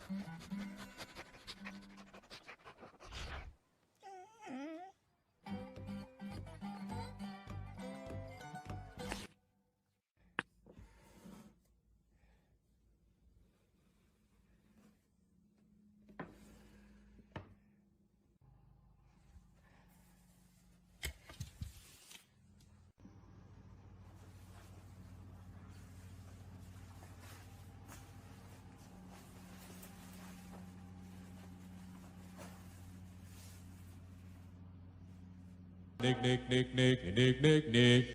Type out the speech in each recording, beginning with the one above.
Nick. Nickelodeon.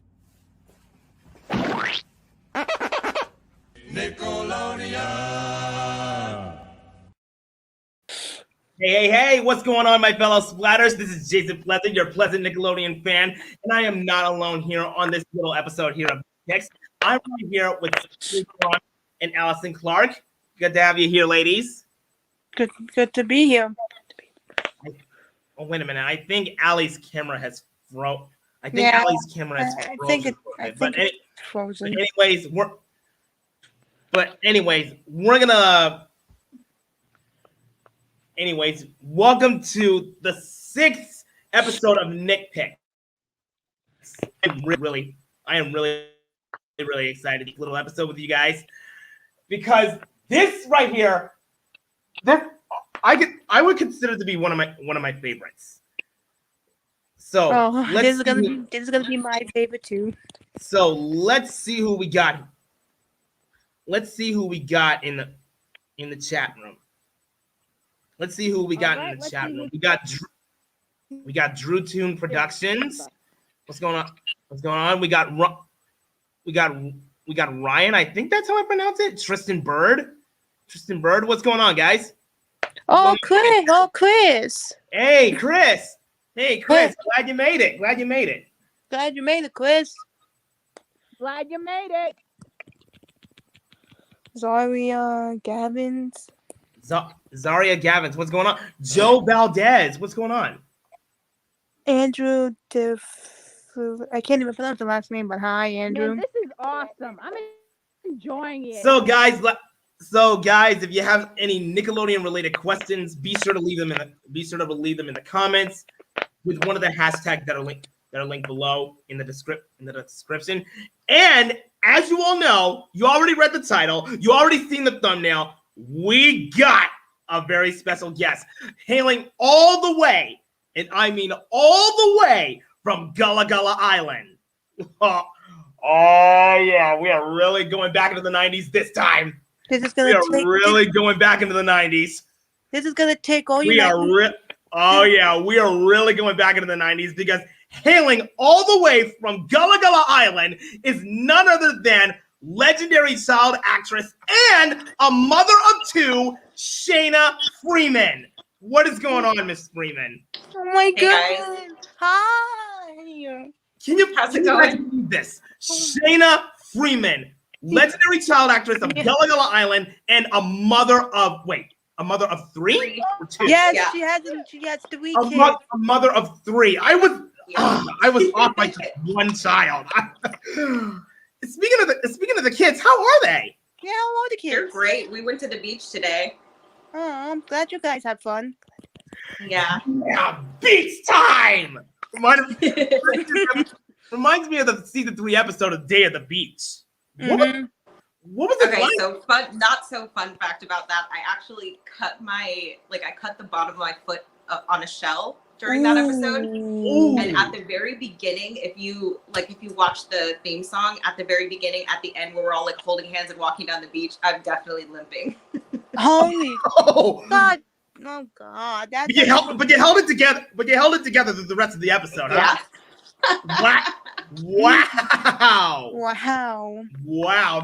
Hey, what's going on, my fellow splatters? This is Jason Pleasant, your Pleasant Nickelodeon fan, and I am not alone here on this little episode here of Next. I'm right here with Sean and Allison Clark. Good to have you here, ladies. Good to be here. Oh, wait a minute. I think Allie's camera has frozen. Allie's camera has frozen. I think it's frozen. Welcome to the 6th episode of Nick Picks. I am really excited to do a little episode with you guys because this right here, I would consider to be one of my favorites. So this is gonna be my favorite too. So let's see who we got. Let's see who we got in the chat room. Let's see who we got in the chat room. We got Drew Tune Productions. What's going on? We got Ryan. I think that's how I pronounce it. Tristan Bird. What's going on, guys? Oh, Chris. Hey, Chris. Glad you made it. Glad you made it, Chris. Glad you made it. Zaria Gavins. Zaria Gavins. What's going on? Joe Valdez. What's going on? Andrew I can't even pronounce the last name, but hi, Andrew. Man, this is awesome. I'm enjoying it. So guys, if you have any Nickelodeon-related questions, be sure to leave them in the comments with one of the hashtags that are linked below in the description. And as you all know, you already read the title, you already seen the thumbnail. We got a very special guest hailing all the way, and I mean all the way from Gullah Gullah Island. Oh yeah, we are really going back into the 90s this time. Going back into the 90s. This is gonna take all you. We are really going back into the 90s because hailing all the way from Gullah Gullah Island is none other than legendary child actress and a mother of two, Shaina Freeman. What is going on, Miss Freeman? Oh my God! Guys. Hi. Can you believe this? Shaina Freeman, legendary child actress of Gullah Gullah Island and a mother of three? Or two? Yes, yeah. She has 3 kids. A mother of 3. I was off by just one child. Speaking of the kids, how are they? Yeah, how are the kids? They're great. We went to the beach today. Oh, I'm glad you guys had fun. Yeah. Yeah, beach time! Reminds me of the season 3 episode of Day at the Beach. Mm-hmm. What was it like? So not so fun fact about that. I actually cut the bottom of my foot on a shell during that episode. Ooh. And at the very beginning, if you watch the theme song, at the very beginning, at the end, where we're all like holding hands and walking down the beach, I'm definitely limping. Holy God! Oh God! But you held it together. But you held it together through the rest of the episode. Yeah. Huh? Wow! Wow!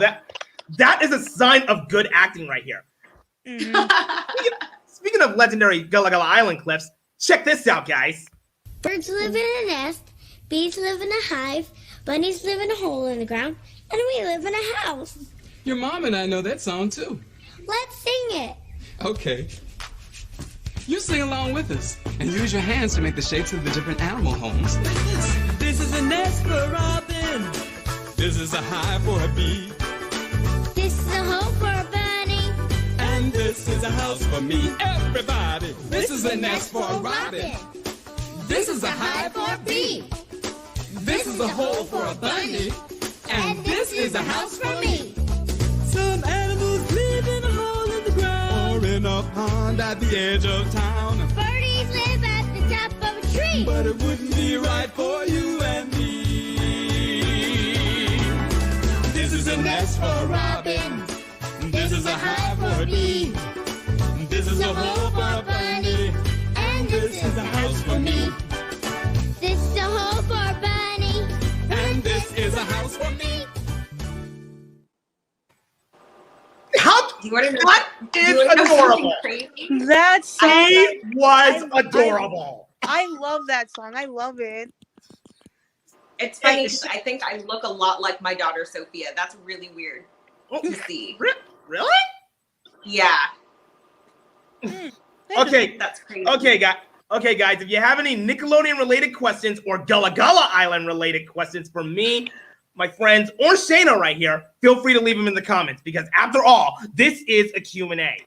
That is a sign of good acting right here. Mm-hmm. Speaking of legendary Gullah Gullah Island clips, check this out, guys. Birds live in a nest, bees live in a hive, bunnies live in a hole in the ground, and we live in a house. Your mom and I know that song too. Let's sing it. Okay. You sing along with us and use your hands to make the shapes of the different animal homes like this. This is a nest for a robin. This is a hive for a bee. This is a hole for a bunny. And this is a house for me. Everybody, This is a nest for a robin. This is a hive for a bee. This is a hole for a bunny. And this is a house for me. some animals live in a hole in the ground or in a pond at the edge of town. Birdies live at the top of a tree. But it wouldn't be right for you and me. This is a nest for a robin. This is a hive for a bee. This is a hole for a bunny. And This is a house for me. This is a hole for a bunny. And this is a house for me. How? Do you want to know? What do you is wanna know something adorable? crazy? That song. He was adorable. I love that song. I love it. It's funny because I think I look a lot like my daughter Sophia. That's really weird to see. Really? Yeah, Okay. that's crazy. Okay, guys. Okay, guys. If you have any Nickelodeon-related questions or Gullah Gullah Island-related questions for me, my friends, or Shaina right here, feel free to leave them in the comments because, after all, this is a Q&A.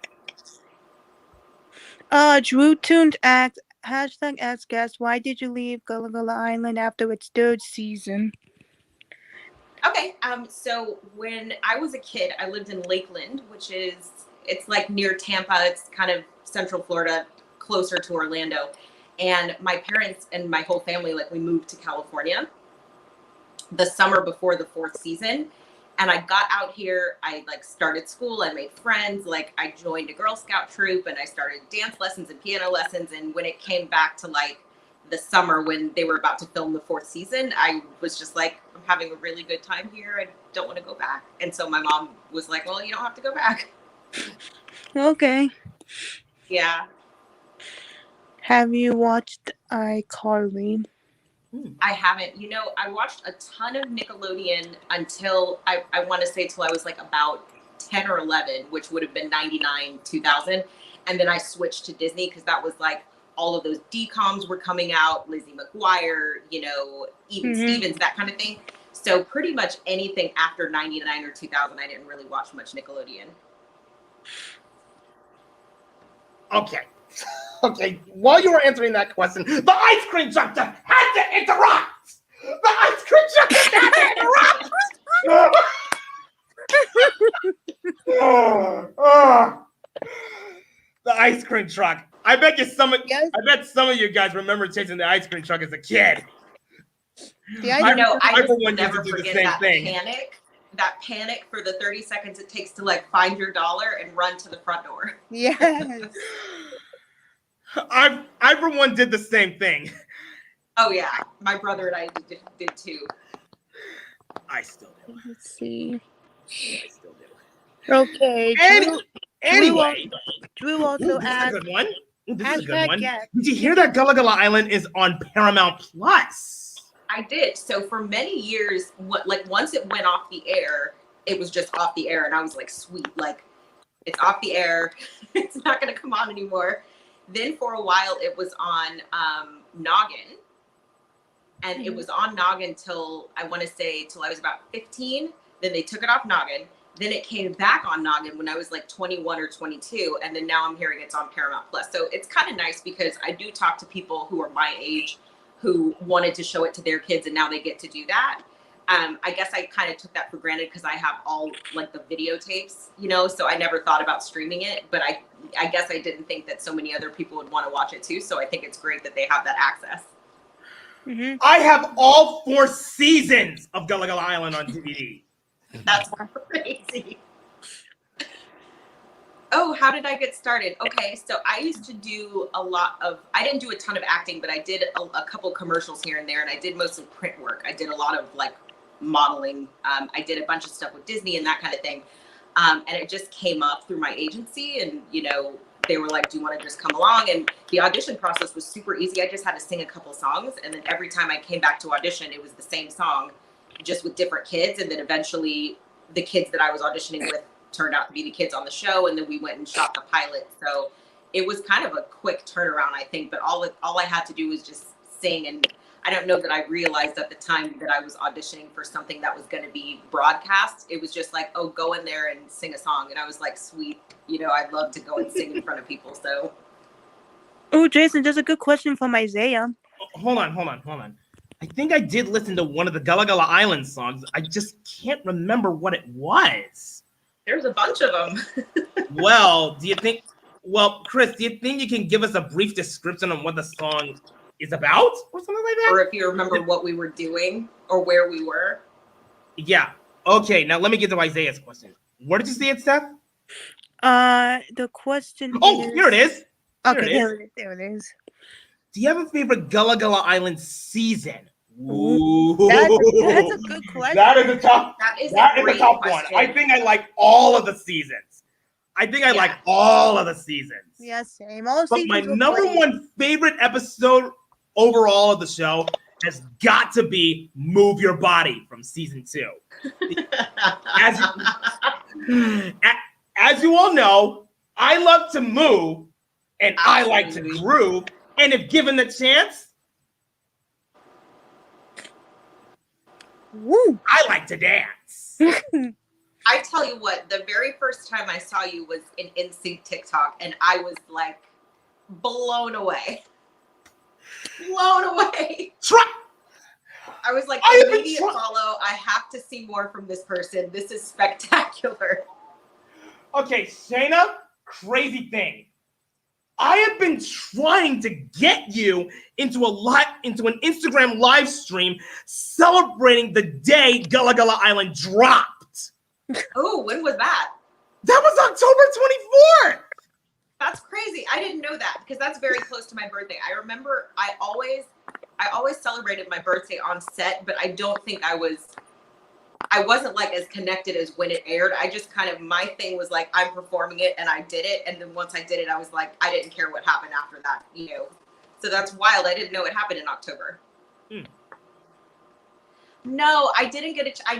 Drew Tuned asked, hashtag ask guest, why did you leave Gullah Gullah Island after its 3rd season? Okay, so when I was a kid, I lived in Lakeland, which it's like near Tampa. It's kind of Central Florida, closer to Orlando. And my parents and my whole family, like, we moved to California the summer before the 4th season. And I got out here, I like started school, I made friends, like I joined a Girl Scout troop and I started dance lessons and piano lessons. And when it came back to like the summer when they were about to film the 4th season, I was just like, I'm having a really good time here. I don't want to go back. And so my mom was like, well, you don't have to go back. Okay. Yeah. Have you watched iCarly? I haven't. You know, I watched a ton of Nickelodeon until I want to say till I was like about 10 or 11, which would have been 99, 2000. And then I switched to Disney because that was like all of those DComs were coming out, Lizzie McGuire, you know, even Stevens, that kind of thing. So pretty much anything after 99 or 2000, I didn't really watch much Nickelodeon. Okay. Okay, while you were answering that question, the ice cream truck just had to interrupt! The ice cream truck just had to interrupt! The ice cream truck. I bet some of you guys remember chasing the ice cream truck as a kid. I know, I for just one never used to do the forget same that thing. that panic for the 30 seconds it takes to like find your dollar and run to the front door. Yes. I for one did the same thing. Oh yeah, my brother and I did too. I still do. Let's see. I still do. Okay. Anyway, Drew also this is a asked, good one. This is a good hashtag one. guest. Did you hear that Gullah Gullah Island is on Paramount Plus? I did. So for many years, once it went off the air, it was just off the air, and I was like, sweet, like it's off the air. It's not gonna come on anymore. Then for a while, it was on Noggin, and it was on Noggin till I want to say till I was about 15. Then they took it off Noggin. Then it came back on Noggin when I was like 21 or 22, and then now I'm hearing it's on Paramount Plus. So it's kind of nice because I do talk to people who are my age who wanted to show it to their kids, and now they get to do that. I guess I kind of took that for granted because I have all like the videotapes, you know, so I never thought about streaming it. But I guess I didn't think that so many other people would want to watch it too. So I think it's great that they have that access. I have all 4 seasons of Gullah Gullah Island on DVD. That's crazy. Oh, how did I get started? Okay, so I used to do I didn't do a ton of acting, but I did a couple commercials here and there, and I did mostly print work. I did a lot of like modeling. I did a bunch of stuff with Disney and that kind of thing. And it just came up through my agency, and you know, they were like, do you want to just come along? And the audition process was super easy. I just had to sing a couple songs, and then every time I came back to audition, it was the same song, just with different kids. And then eventually the kids that I was auditioning with turned out to be the kids on the show, and then we went and shot the pilot. So it was kind of a quick turnaround, I think, but all I had to do was just sing. And I don't know that I realized at the time that I was auditioning for something that was going to be broadcast. It was just like, oh, go in there and sing a song. And I was like, sweet, I'd love to go and sing in front of people. So. Oh, Jason, there's a good question from Isaiah. Hold on. I think I did listen to one of the Gullah Gullah Island songs. I just can't remember what it was. There's a bunch of them. Well, Chris, do you think you can give us a brief description on what the song is about or something like that? Or if you remember what we were doing or where we were. Yeah. Okay, now let me get to Isaiah's question. Where did you see it, Steph? The question is... Here it is. Okay, there it is. Do you have a favorite Gullah Gullah Island season? Ooh. That's a good question. That is a tough one. Question. I think I like all of the seasons. Yeah, same. All But my number one favorite episode overall of the show has got to be Move Your Body from season 2. As you all know, I love to move and I like to groove. And if given the chance, I like to dance. I tell you what, the very first time I saw you was in NSYNC TikTok, and I was like blown away. I was like, immediate follow. I have to see more from this person. This is spectacular. Okay, Shaina, crazy thing. I have been trying to get you into an Instagram live stream celebrating the day Gullah Gullah Island dropped. Oh, when was that? That was October 24th. That's crazy. I didn't know that because that's very close to my birthday. I remember I always celebrated my birthday on set, but I don't think I wasn't like as connected as when it aired. I just kind of, my thing was like, I'm performing it and I did it. And then once I did it, I was like, I didn't care what happened after that, So that's wild. I didn't know it happened in October. No, I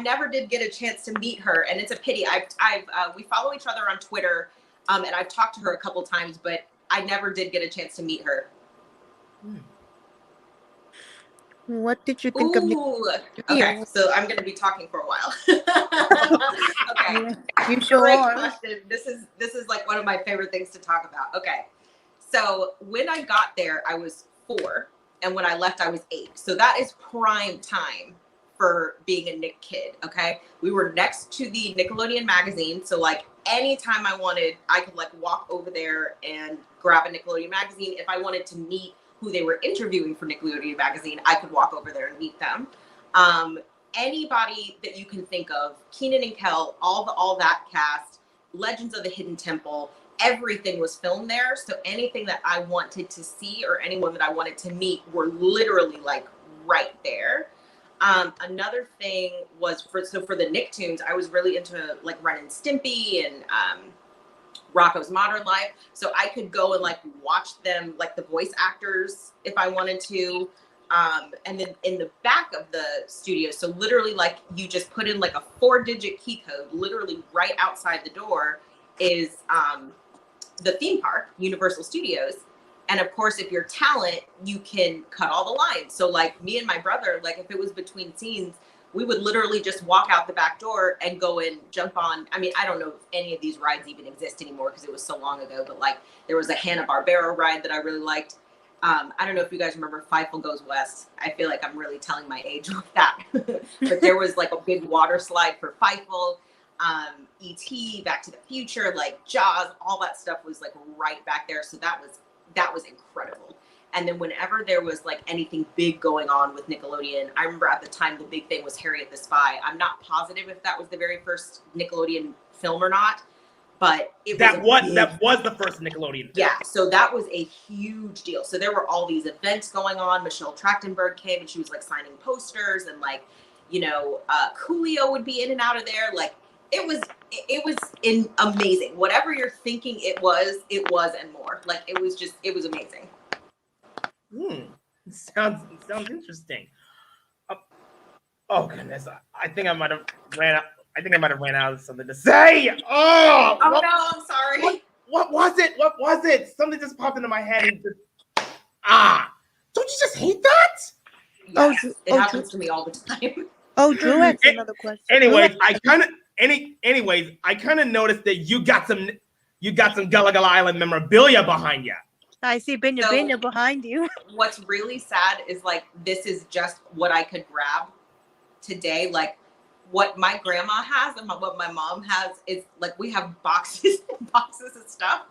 never did get a chance to meet her. And it's a pity. We follow each other on Twitter and I've talked to her a couple times, but I never did get a chance to meet her. What did you think of Okay, so I'm going to be talking for a while. Okay. You sure Great are. question. This is like one of my favorite things to talk about. Okay. So when I got there, I was 4, and when I left, I was 8. So that is prime time for being a Nick kid, okay? We were next to the Nickelodeon magazine, so like anytime I wanted, I could like walk over there and grab a Nickelodeon magazine. If I wanted to meet who they were interviewing for Nickelodeon magazine, I could walk over there and meet them. Anybody that you can think of, Keenan and Kel, all that cast, Legends of the Hidden Temple, everything was filmed there. So anything that I wanted to see or anyone that I wanted to meet were literally like right there. Another thing was for the Nicktoons, I was really into like Ren and Stimpy and Rocco's Modern Life. So I could go and like watch them, like the voice actors if I wanted to. And then in the back of the studio, so literally like you just put in like a 4-digit key code, literally right outside the door is the theme park, Universal Studios. And of course, if you're talent, you can cut all the lines. So like me and my brother, like if it was between scenes, we would literally just walk out the back door and go and jump on. I mean, I don't know if any of these rides even exist anymore because it was so long ago, but like there was a Hanna-Barbera ride that I really liked. I don't know if you guys remember Feifel Goes West. I feel like I'm really telling my age with that. But there was like a big water slide for Feifel, E.T., Back to the Future, like Jaws, all that stuff was like right back there. So that was incredible. And then whenever there was like anything big going on with Nickelodeon, I remember at the time the big thing was Harriet the Spy. I'm not positive if that was the very first Nickelodeon film or not, but that was the first Nickelodeon film. Yeah, so that was a huge deal. So there were all these events going on. Michelle Trachtenberg came and she was like signing posters and like, Coolio would be in and out of there. Like it was amazing. Whatever you're thinking it was and more. Like it was amazing. Sounds interesting. Oh goodness, I think I might have ran out. I think I might have ran out of something to say. No, I'm sorry. What was it? Something just popped into my head. And don't you just hate that? Oh, Yes, Drew- it oh, happens to me all the time. Oh, Drew has another question. Anyways, I kind of noticed that you got some Gullah Gullah Island memorabilia behind you. I see Binya So- Binya behind you. What's really sad is like this is just what I could grab today. Like what my grandma has and what my mom has is like we have boxes and boxes of stuff.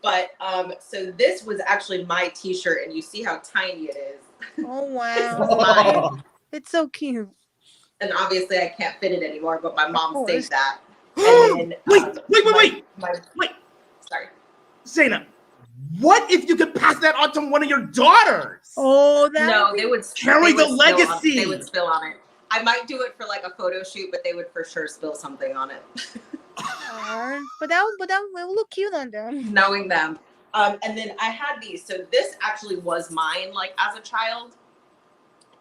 But so this was actually my t-shirt and you see how tiny it is. Oh This wow. was mine. It's so cute. And obviously I can't fit it anymore, but my mom course. saved that. And then, Wait. Sorry. Shaina, what if you could pass that on to one of your daughters? Oh, that No, they would Carry they the would spill on- legacy. They would spill on it. I might do it for like a photo shoot, but they would for sure spill something on it. But that will look cute on them. Knowing them. And then I had these. So this actually was mine, like as a child.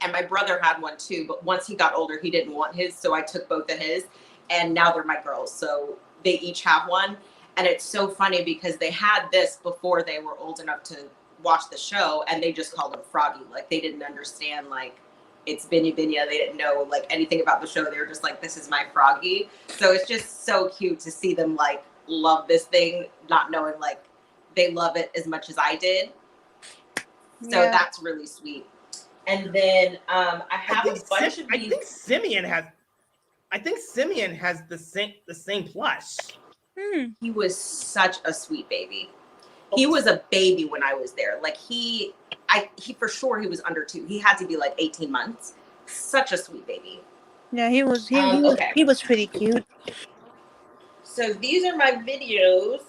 And my brother had one too. But once he got older, he didn't want his. So I took both of his. And now they're my girls. So they each have one. And it's so funny because they had this before they were old enough to watch the show. And they just called him Froggy. Like they didn't understand like it's Binya Binya. They didn't know like anything about the show. They were just like, this is my Froggy. So it's just so cute to see them like love this thing, not knowing like they love it as much as I did. So Yeah. that's really sweet. And then I have a bunch of I these. think Simeon has the same plush. He was such a sweet baby. He was a baby when I was there. Like he for sure he was under 2. He had to be like 18 months. Such a sweet baby. Yeah, he was Okay. he was pretty cute. So these are my videos.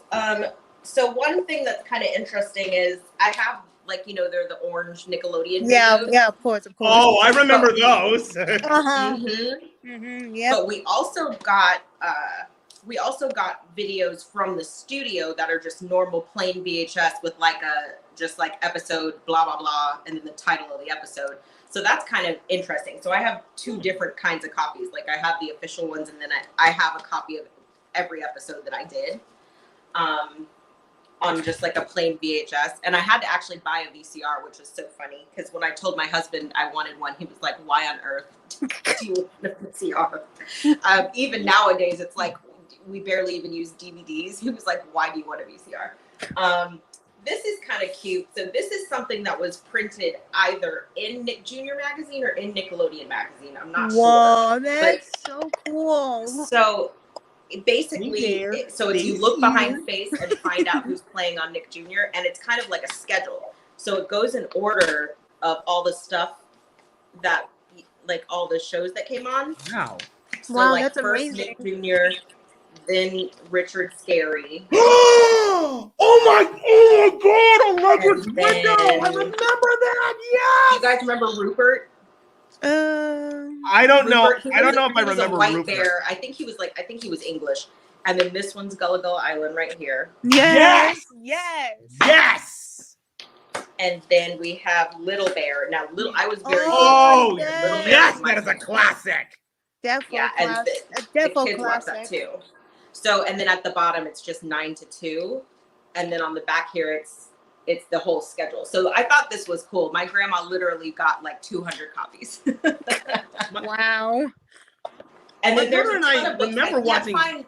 So one thing that's kind of interesting is I have like, you know, they're the orange Nickelodeon videos. Yeah, of course. Oh, I remember those. Uh-huh. Mhm. Yep. But we also got videos from the studio that are just normal plain VHS with like just episode blah blah blah and then the title of the episode. So that's kind of interesting. So I have 2 different kinds of copies. Like I have the official ones and then I have a copy of every episode that I did on just like a plain VHS. And I had to actually buy a VCR, which is so funny because when I told my husband I wanted one, he was like, why on earth do you want a VCR? Even nowadays, it's like we barely even use DVDs. He was like, why do you want a VCR? This is kind of cute. So this is something that was printed either in Nick Jr. magazine or in Nickelodeon magazine. I'm not sure. Whoa, that's so cool. So basically, so if you look behind Daisy. face and find out who's playing on Nick Jr., and it's kind of like a schedule. So it goes in order of all the stuff that, like all the shows that came on. Wow. So Wow, like that's first amazing. Nick Jr., then Richard Scary. Oh my God! Electric And window. then- I remember that. Yeah. You guys remember Rupert? I don't know. Rupert, he I don't was- know if I he was remember a white Rupert. bear. I think he was English. And then this one's Gullah Gullah Island right here. Yes. Yes. And then we have Little Bear. Now, I was very Oh, yes. Little Bear yes, was my that is a favorite. classic. Defo Yeah, and classic. A the defo kids watch that classic. too. So, and then at the bottom, it's just 9 to 2. And then on the back here, it's the whole schedule. So I thought this was cool. My grandma literally got like 200 copies. Wow. And My then there's brother a and ton I of books. remember can't watching-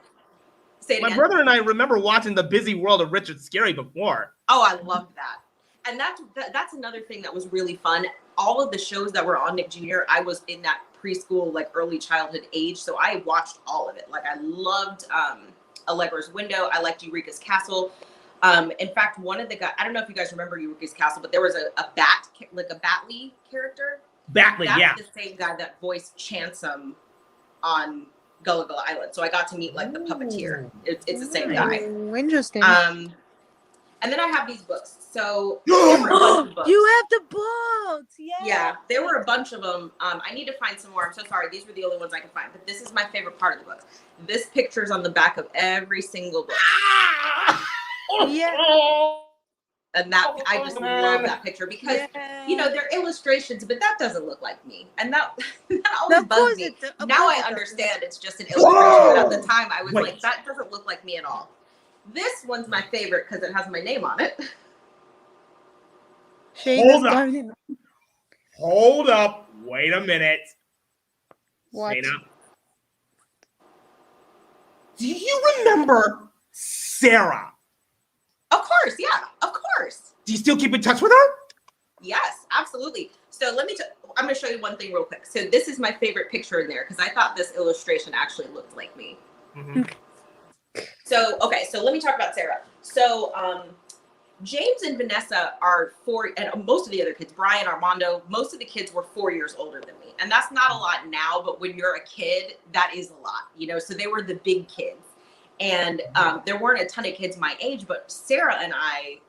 Say it My again. brother and I remember watching The Busy World of Richard Scary before. Oh, I loved that. And that's another thing that was really fun. All of the shows that were on Nick Jr., I was in that preschool, like early childhood age. So I watched all of it. Like I loved Allegra's Window. I liked Eureka's Castle. In fact, one of the guys, I don't know if you guys remember Eureka's Castle, but there was a Batley character. Batley, That's yeah. the same guy that voiced Chansum on Gullah Gullah Island. So I got to meet like the puppeteer. It's the same guy. Oh, interesting. And then I have these books. So there were a bunch of books. You have the books. Yeah, there were a bunch of them. I need to find some more. I'm so sorry. These were the only ones I could find. But this is my favorite part of the book. This picture's on the back of every single book. Yeah. And that I just love that picture because you know they're illustrations, but that doesn't look like me. And that always Of course bugs me. of Now course I it understand it's just an illustration, but at the time I was Wait. like, that doesn't look like me at all. This one's my favorite because it has my name on it. Shayna's Hold up. garden. Hold up. Wait a minute. What? Shaina. Do you remember Sarah? Of course, yeah, of course. Do you still keep in touch with her? Yes, absolutely. So I'm going to show you one thing real quick. So this is my favorite picture in there because I thought this illustration actually looked like me. Mm-hmm. So, okay, so let me talk about Sarah. So James and Vanessa are 4, and most of the other kids, Brian, Armando, most of the kids were 4 years older than me. And that's not a lot now, but when you're a kid, that is a lot, you know? So they were the big kids. And there weren't a ton of kids my age, but Sarah and I,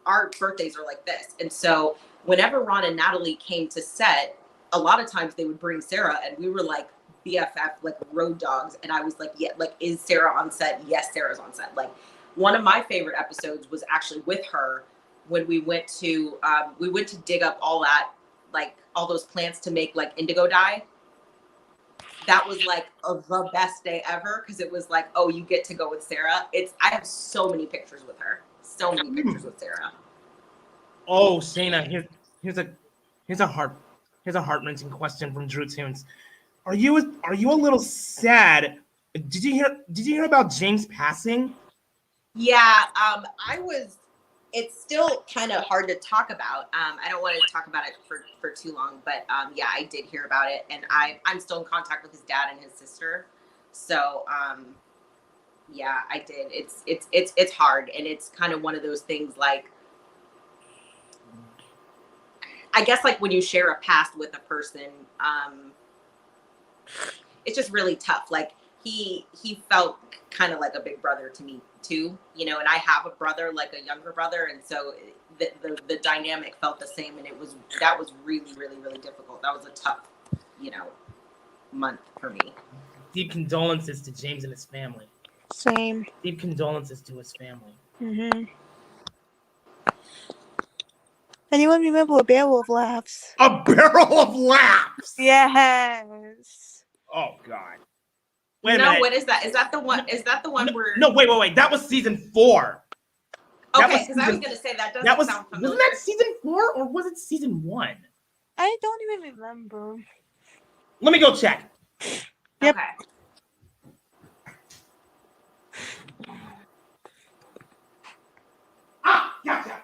our birthdays are like this. And so whenever Ron and Natalie came to set, a lot of times they would bring Sarah, and we were like BFF, like road dogs. And I was like, yeah, like, is Sarah on set? Yes, Sarah's on set. Like, one of my favorite episodes was actually with her when we went to dig up all that, like all those plants to make like indigo dye. That was like the best day ever because it was like, oh, you get to go with Sarah. I have so many pictures with her. So many pictures with Sarah. Oh, Shaina, here's a heart-wrenching question from Drew Tunes. Are you a little sad? Did you hear about James passing? Yeah, it's still kind of hard to talk about. I don't want to talk about it for too long, but yeah, I did hear about it, and I'm still in contact with his dad and his sister. So yeah, I did. It's hard, and it's kind of one of those things like, I guess like when you share a past with a person, it's just really tough. Like he felt kind of like a big brother to me too, you know, and I have a brother, like a younger brother. And so the dynamic felt the same. And that was really, really, really difficult. That was a tough, you know, month for me. Deep condolences to James and his family. Same. Deep condolences to his family. Mm-hmm. Anyone remember a barrel of laughs? A barrel of laughs. Yes. Oh God. Wait a no, minute. what is that? Is that the one? Is that the one where? No, wait. That was season 4. Okay, because I was gonna say that doesn't sound familiar. Wasn't that season 4 or was it season 1? I don't even remember. Let me go check. Yep. Okay. Gotcha.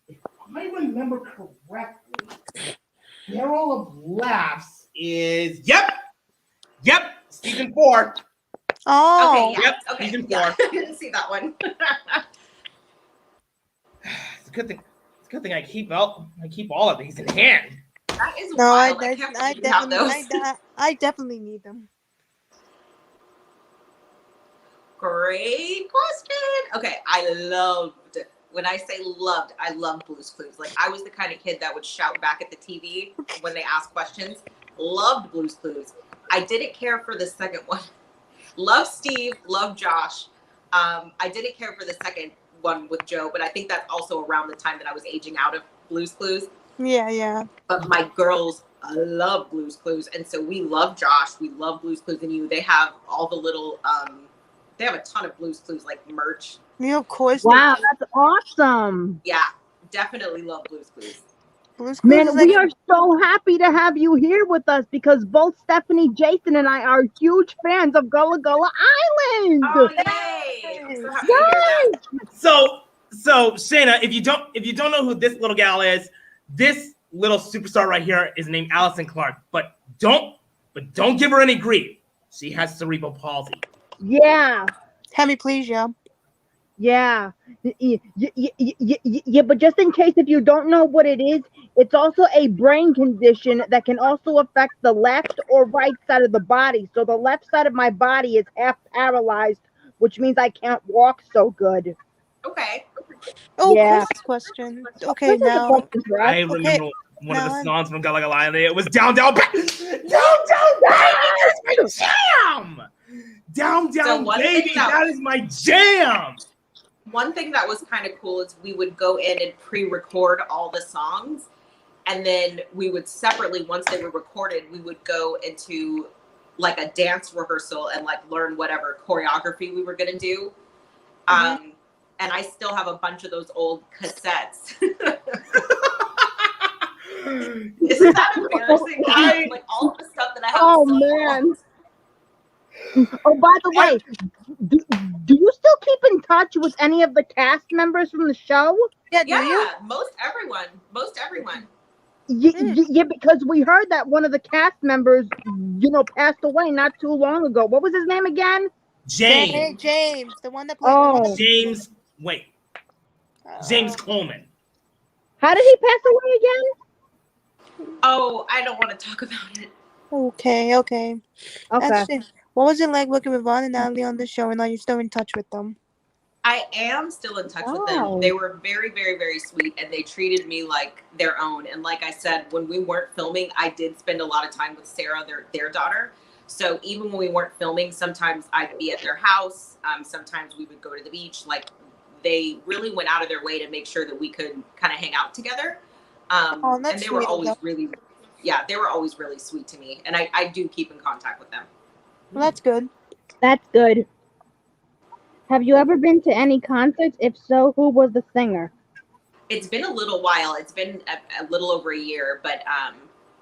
If I remember correctly, Barrel of Laughs is yep, season 4. Oh. Okay. Yeah. Yep, Okay. season 4. Yeah. I didn't see that one. It's a good thing I keep all of these in hand. That is No, wild. I can't believe you have those. I definitely need them. Great question. Okay, I loved, when I say loved, I loved Blue's Clues. Like, I was the kind of kid that would shout back at the TV when they asked questions. Loved Blue's Clues. I didn't care for the second one. Loved Steve, loved Josh. I didn't care for the second one with Joe, but I think that's also around the time that I was aging out of Blue's Clues. Yeah. But my girls love Blue's Clues, and so we love Josh. We love Blue's Clues and You. They have all the little, they have a ton of Blue's Clues like merch. Yeah, of course. Wow, that's awesome. Yeah, definitely love Blue's Clues. Blue's Clues Man, is we like- are so happy to have you here with us because both Stephanie, Jason, and I are huge fans of Gullah Gullah Island. Oh, yay! I'm so happy to hear that. So Shaina, if you don't know who this little gal is, this little superstar right here is named Allison Clark. But don't give her any grief. She has cerebral palsy. Yeah. hemiplegia. Yeah, but just in case if you don't know what it is, it's also a brain condition that can also affect the left or right side of the body. So the left side of my body is half paralyzed, which means I can't walk so good. Okay. Oh, Yeah. Chris's question. Okay, now. I remember one of the songs from Gullah Gullah Island. It was Down Down Baby. Down Down Baby is my jam. Down Down Baby, that is my jam. One thing that was kind of cool is we would go in and pre-record all the songs, and then we would separately, once they were recorded, we would go into like a dance rehearsal and like learn whatever choreography we were gonna do. Mm-hmm. And I still have a bunch of those old cassettes. Isn't that embarrassing? Like all the stuff that I have. Oh so man. Oh, by the way, do you still keep in touch with any of the cast members from the show? Yeah, do you? Yeah, most everyone. Yeah, because we heard that one of the cast members, passed away not too long ago. What was his name again? James. James, the one that played. Oh, James. Wait. James Coleman. how did he pass away again? Oh, I don't want to talk about it. Okay. Okay. That's it. What was it like working with Ron and Natalie on the show, and are you still in touch with them? I am still in touch with Wow. them. They were very, very, very sweet, and they treated me like their own. And like I said, when we weren't filming, I did spend a lot of time with Sarah, their daughter. So even when we weren't filming, sometimes I'd be at their house. Sometimes we would go to the beach. Like they really went out of their way to make sure that we could kind of hang out together. That's and they were sweet. always they were always really sweet to me. And I do keep in contact with them. Well, that's good. That's good. Have you ever been to any concerts? If so, who was the singer? It's been a little while. It's been a little over a year, but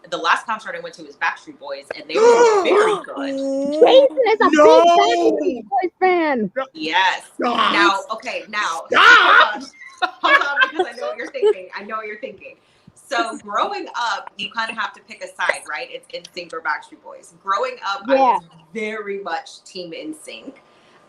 the last concert I went to was Backstreet Boys, and they were very good. Jason is a big Backstreet Boys fan. Yes. Stop. Now, Stop. hold on, because I know what you're thinking. So growing up, you kind of have to pick a side, right? It's NSYNC or Backstreet Boys. Growing up, I was very much Team NSYNC.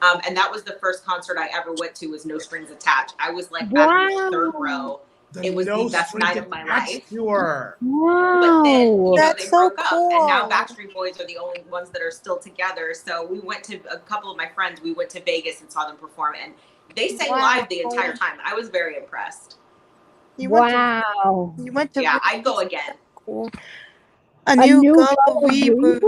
And that was the first concert I ever went to was No Strings Attached. I was like back in the third row. It was the best night of my life. Sure. Wow. But then, That's they so broke up, cool. and now Backstreet Boys are the only ones that are still together. So we went to a couple of my friends. We went to Vegas and saw them perform, and they sang live the entire time. I was very impressed. You Wow. went to Yeah, I'd go again. Cool. A new Gullah reboot.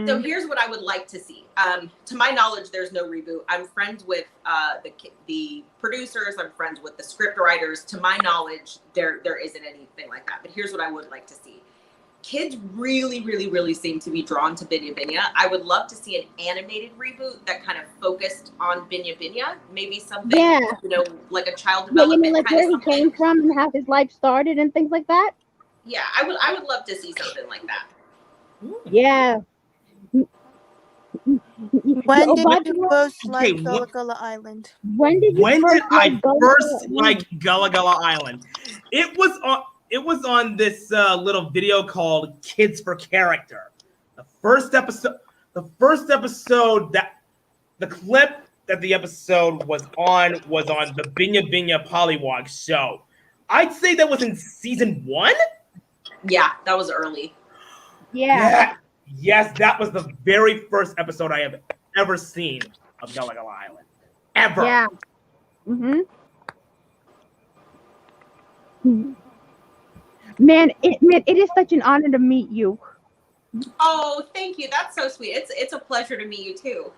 So here's what I would like to see. To my knowledge, there's no reboot. I'm friends with the producers. I'm friends with the script writers. To my knowledge, there isn't anything like that. But here's what I would like to see. Kids really, really, really seem to be drawn to Binya Binya. I would love to see an animated reboot that kind of focused on Binya Binya. Maybe something, like a child Yeah, you development mean like kind where of he something. came from and how his life started and things like that? Yeah, I would love to see something like that. Yeah. When Oh, did by you the way, first like Okay, Gullah Gullah Island? when did you When first did I like Gullah first Gullah like Gullah Gullah Island? It was on this little video called Kids for Character. The first episode that the clip that the episode was on the Binya Binya Pollywog show. I'd say that was in season 1. Yeah, that was early. Yeah. Yes, that was the very first episode I have ever seen of Gullah Gullah Island. Ever. Yeah. Mm-hmm. Man, it is such an honor to meet you. Oh, thank you. That's so sweet. It's a pleasure to meet you too.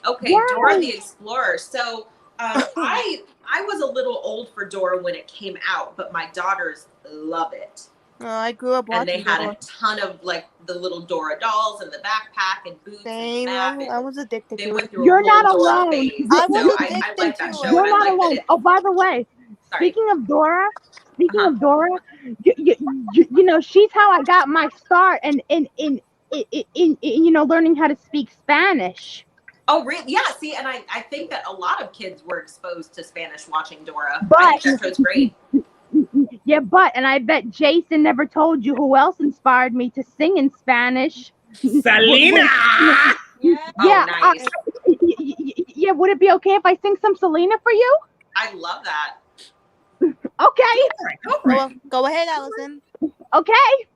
Okay, Yes. Dora the Explorer. So I was a little old for Dora when it came out, but my daughters love it. I grew up And watching they had Dora. a ton of like the little Dora dolls and the backpack and boots Same. and the map. I was addicted They to went it. through You're a not whole Dora alone. phase. I So was I addicted like that to show. it. You're And I not like that alone. Oh, by the way, Sorry. speaking of Dora, Uh-huh. you know, she's how I got my start in learning how to speak Spanish. Oh, really? Yeah. See, and I think that a lot of kids were exposed to Spanish watching Dora. But- I think that show's great. Yeah, and I bet Jason never told you who else inspired me to sing in Spanish. Selena! Yeah. Yeah, Oh, nice. Yeah, would it be okay if I sing some Selena for you? I love that. Okay, Go ahead, Allison. okay.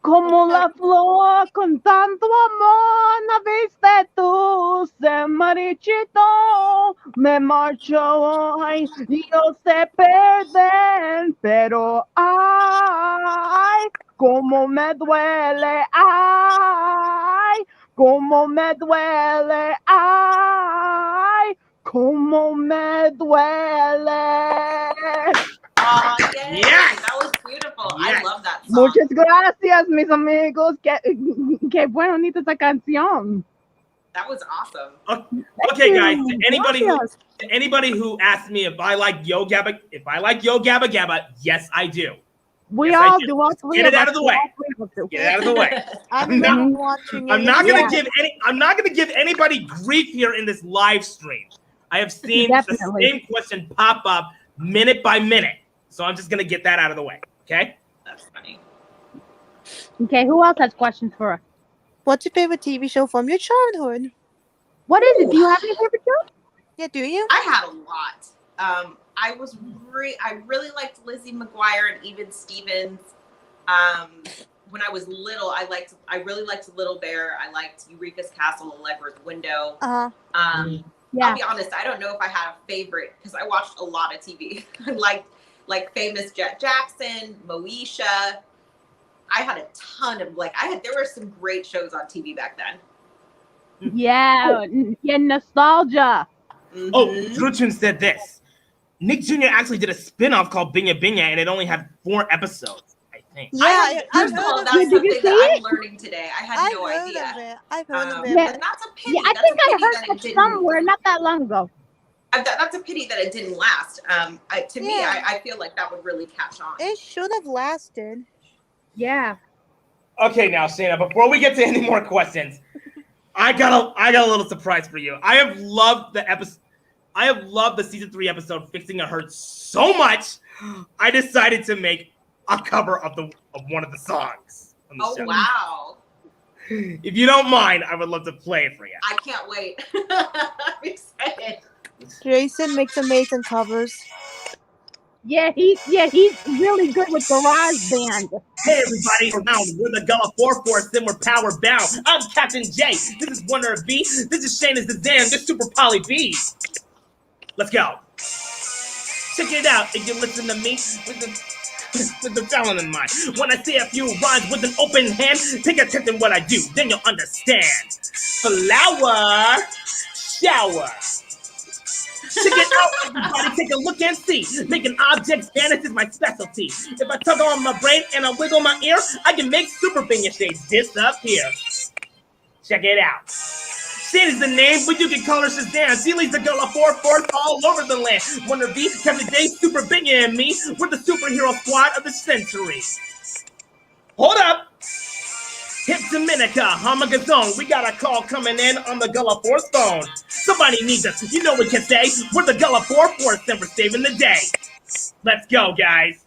Como la flor con tanto amor naciste tú, se marchitó, me marchó hoy, yo sé perder, pero ay, como me duele, ay, como me duele, ay, como me duele. Oh, yay. Yes. That was beautiful. Yes. I love that song. Muchas gracias, mis amigos. Qué bonita esa canción. That was awesome. Okay, guys. you. To anybody who asked me if I like Yo Gabba Gabba, yes, I do. We Yes, I all do. do. All three Get of it out us of the do, way. all three of us do. Get it out of the way. I'm not watching it. I'm not gonna Yeah. give anybody grief here in this live stream. I have seen Definitely. the same question pop up minute by minute, so I'm just gonna get that out of the way. Okay. That's funny. Okay, who else has questions for us? What's your favorite TV show from your childhood? What is it? Do you have any favorite show? Yeah, do you? I had a lot. I really liked Lizzie McGuire and Even Stevens. When I was little, I really liked Little Bear. I liked Eureka's Castle, Allegra's Window. Uh-huh. Yeah. I'll be honest, I don't know if I had a favorite because I watched a lot of TV. I liked Famous Jet Jackson, Moesha. I had a ton of there were some great shows on TV back then. Yeah, nostalgia. Mm-hmm. Oh, Drutrin said this. Nick Jr. actually did a spin-off called Binya Binya, and it only had 4 episodes, I think. Yeah, I've First of all, heard of that's it. something see that I'm it? learning today. I had no idea. I've heard of it. Yeah. And that's a pity. Yeah, I That's think a I pity heard that that it didn't. somewhere not that long ago. That's a pity that it didn't last. To me, Yeah. I feel like that would really catch on. It should have lasted. Yeah. Okay, now Shaina, before we get to any more questions, I got a little surprise for you. I have loved the episode. I have loved the season 3 episode "Fixing a Hurt" so much. I decided to make a cover of one of the songs. On the Oh show. wow! If you don't mind, I would love to play it for you. I can't wait. I'm excited. Jason makes amazing covers. Yeah, he's really good with Garage Band. Hey everybody, we're the Gullah 4-4, and we're power bound. I'm Captain J. This is Wonder B. This is Shaina the Damn. This Super Polly B. Let's go. Check it out if you listen to me with the talent in mind. When I say a few rhymes with an open hand, take attention what I do, then you'll understand. Flower, shower. Check it out, everybody, take a look and see. Making objects vanish is my specialty. If I tug on my brain and I wiggle my ear, I can make super finger shades disappear. Check it out. Shane is the name, but you can call her Shazam. She leads the Gullah 4-4 all over the land. Wonder B, Captain J, Super Biggie, and me. We're the superhero squad of the century. Hold up. Hip Dominica, Hamagazone. We got a call coming in on the Gullah 4's phone. Somebody needs us. You know what we can say. We're the Gullah 4-4, and we're saving the day. Let's go, guys.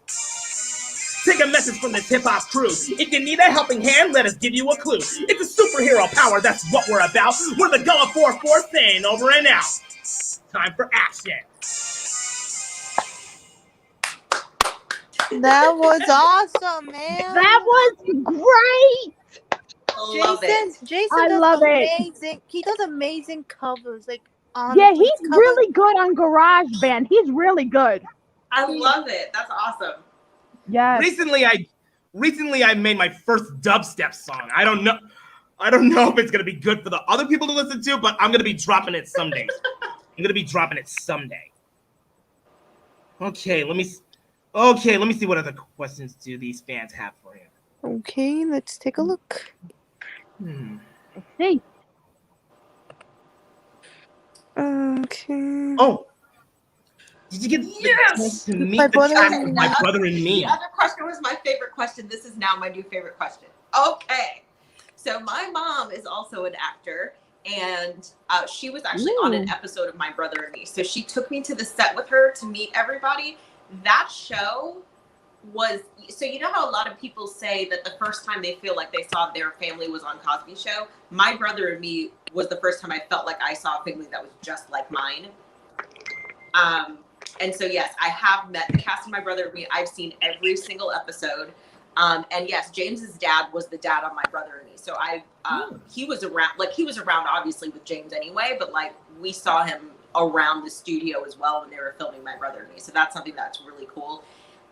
Take a message from this hip-hop crew. If you need a helping hand, let us give you a clue. It's a superhero power, that's what we're about. We're the Gullah 4-4 saying over and out. Time for action. That was awesome, man. That was great. Love it. Jason I does love it. amazing. He does amazing covers. Like Yeah, honestly, he's really good on Garage Band. He's really good. I love it. That's awesome. Yes. Recently I made my first dubstep song. I don't know if it's gonna be good for the other people to listen to, but I'm gonna be dropping it someday. Okay, let me see what other questions do these fans have for you. Okay, let's take a look. Let's see. Okay. Oh, did you get the chance to meet My the brother cast and of My me. Brother and Me? The other question was my favorite question. This is now my new favorite question. Okay. So my mom is also an actor, and she was actually on an episode of My Brother and Me. So she took me to the set with her to meet everybody. That show was, so you know how a lot of people say that the first time they feel like they saw their family was on Cosby's show? My Brother and Me was the first time I felt like I saw a family that was just like mine. And so, yes, I have met the cast of My Brother and Me. I've seen every single episode. And yes, James's dad was the dad on My Brother and Me. So he was around obviously with James anyway, but like we saw him around the studio as well when they were filming My Brother and Me. So that's something that's really cool.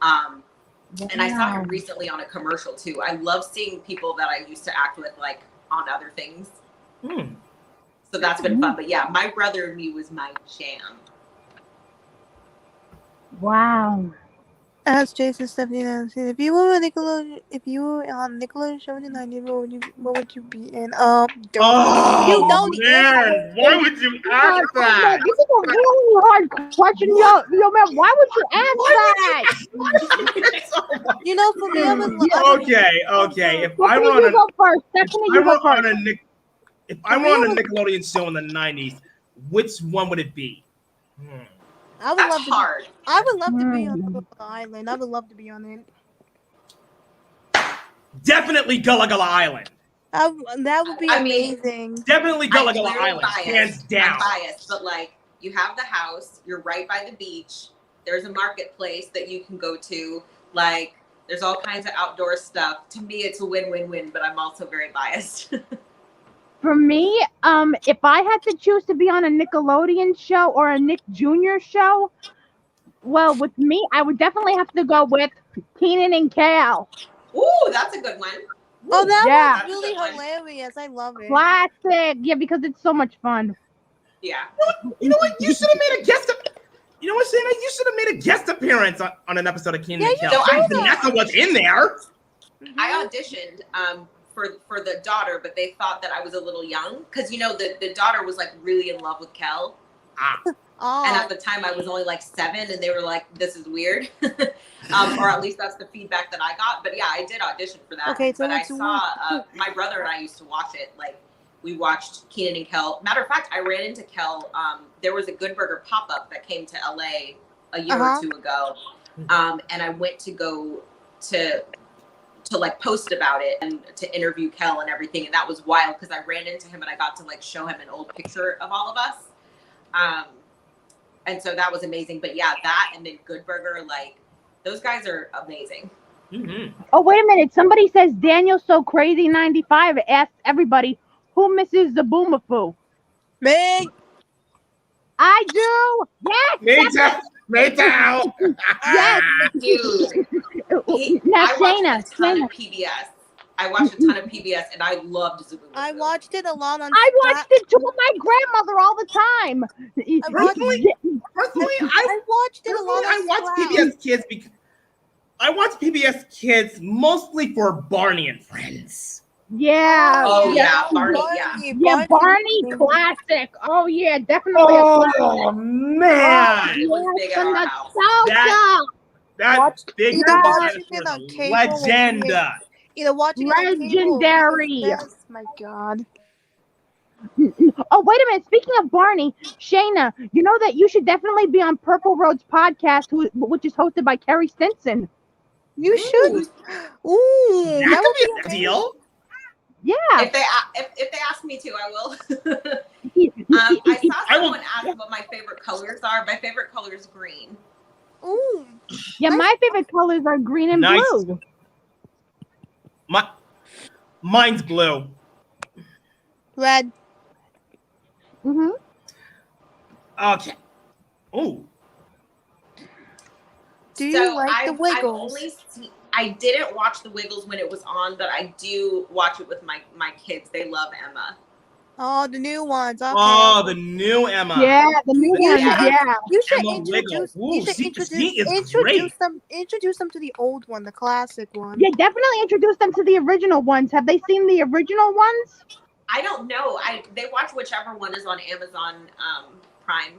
And I saw him recently on a commercial too. I love seeing people that I used to act with like on other things. So that's been fun. But yeah, My Brother and Me was my jam. Wow. Ask Jason Stephanie Nancy. If you were on Nickelodeon show in the 90s, what would you be in? Oh, You don't man. Why would you ask that? This is a really hard question, yo, man. Why would you ask that? You know, for me, I was Okay. If Stephanie, I were on you a go first. Stephanie, you go first. If I were on a Nickelodeon show in the 90s, which one would it be? I would That's love hard. I would love to be on Gullah Gullah Island. I would love to be on it. Definitely Gullah Gullah Island. That would be amazing. Definitely Gullah Gullah clearly Island, biased. hands down. I'm biased, but like you have the house, you're right by the beach. There's a marketplace that you can go to. Like there's all kinds of outdoor stuff. To me, it's a win-win-win. But I'm also very biased. For me, if I had to choose to be on a Nickelodeon show or a Nick Jr. show, well, with me, I would definitely have to go with Keenan and Kel. Ooh, that's a good one. Oh, that Yeah. was really hilarious. I love it. Classic. Yeah, because it's so much fun. Yeah. You know what? You should have made a guest. You know what, Shaina? You should have made a guest appearance on an episode of Keenan and Kel. Vanessa was in there. I auditioned for the daughter, but they thought that I was a little young because you know the daughter was like really in love with Kel. And at the time I was only like 7 and they were like, this is weird. Or at least that's the feedback that I got. But yeah, I did audition for that. Okay, so but I saw my brother and I used to watch it. Like we watched Keenan and Kel. Matter of fact, I ran into Kel. There was a Good Burger pop-up that came to LA a year or 2 ago. And I went to go to like post about it and to interview Kel and everything. And that was wild because I ran into him and I got to like show him an old picture of all of us. And so that was amazing. But yeah, that and then Good Burger, like those guys are amazing. Mm-hmm. Oh, wait a minute. Somebody says Daniel's so crazy 95. Asked everybody who misses the Boomafoo. Me. I do. Yes. Me too. Me too. Yes. Dude. Now, I watched a ton Shaina. of PBS. I watched a ton of PBS and I loved Zubu. I watched it a lot on. I watched it too with my grandmother all the time. Personally, I watched it a lot. I watch PBS Kids because I watch PBS Kids mostly for Barney and Friends. Yeah. Oh yeah, Barney. Yeah, Barney classic. Oh yeah, definitely. Oh man, It was big at our house. That's big. Either watching it on cable. Legend. Either watching it on cable. Legendary. Yes, my God. Oh, wait a minute. Speaking of Barney, Shaina, you know that you should definitely be on Purple Road's podcast, which is hosted by Kerry Stinson. You should. Ooh, That could be a deal. Yeah. If they ask me to, I will. I saw someone ask what my favorite colors are. My favorite color is green. Ooh. Yeah, my favorite colors are green and Nice. blue. Mine's blue. Red. Mm-hmm. Okay. Oh. Do you like the Wiggles? I didn't watch the Wiggles when it was on, but I do watch it with my kids. They love Emma. Oh, the new ones. Okay. Oh, the new Emma. Yeah, the new one. Yeah. You should Emma introduce. Wiggles. Ooh, You should she is introduce great. them. Introduce them to the old one, the classic one. Yeah, definitely introduce them to the original ones. Have they seen the original ones? I don't know. They watch whichever one is on Amazon Prime.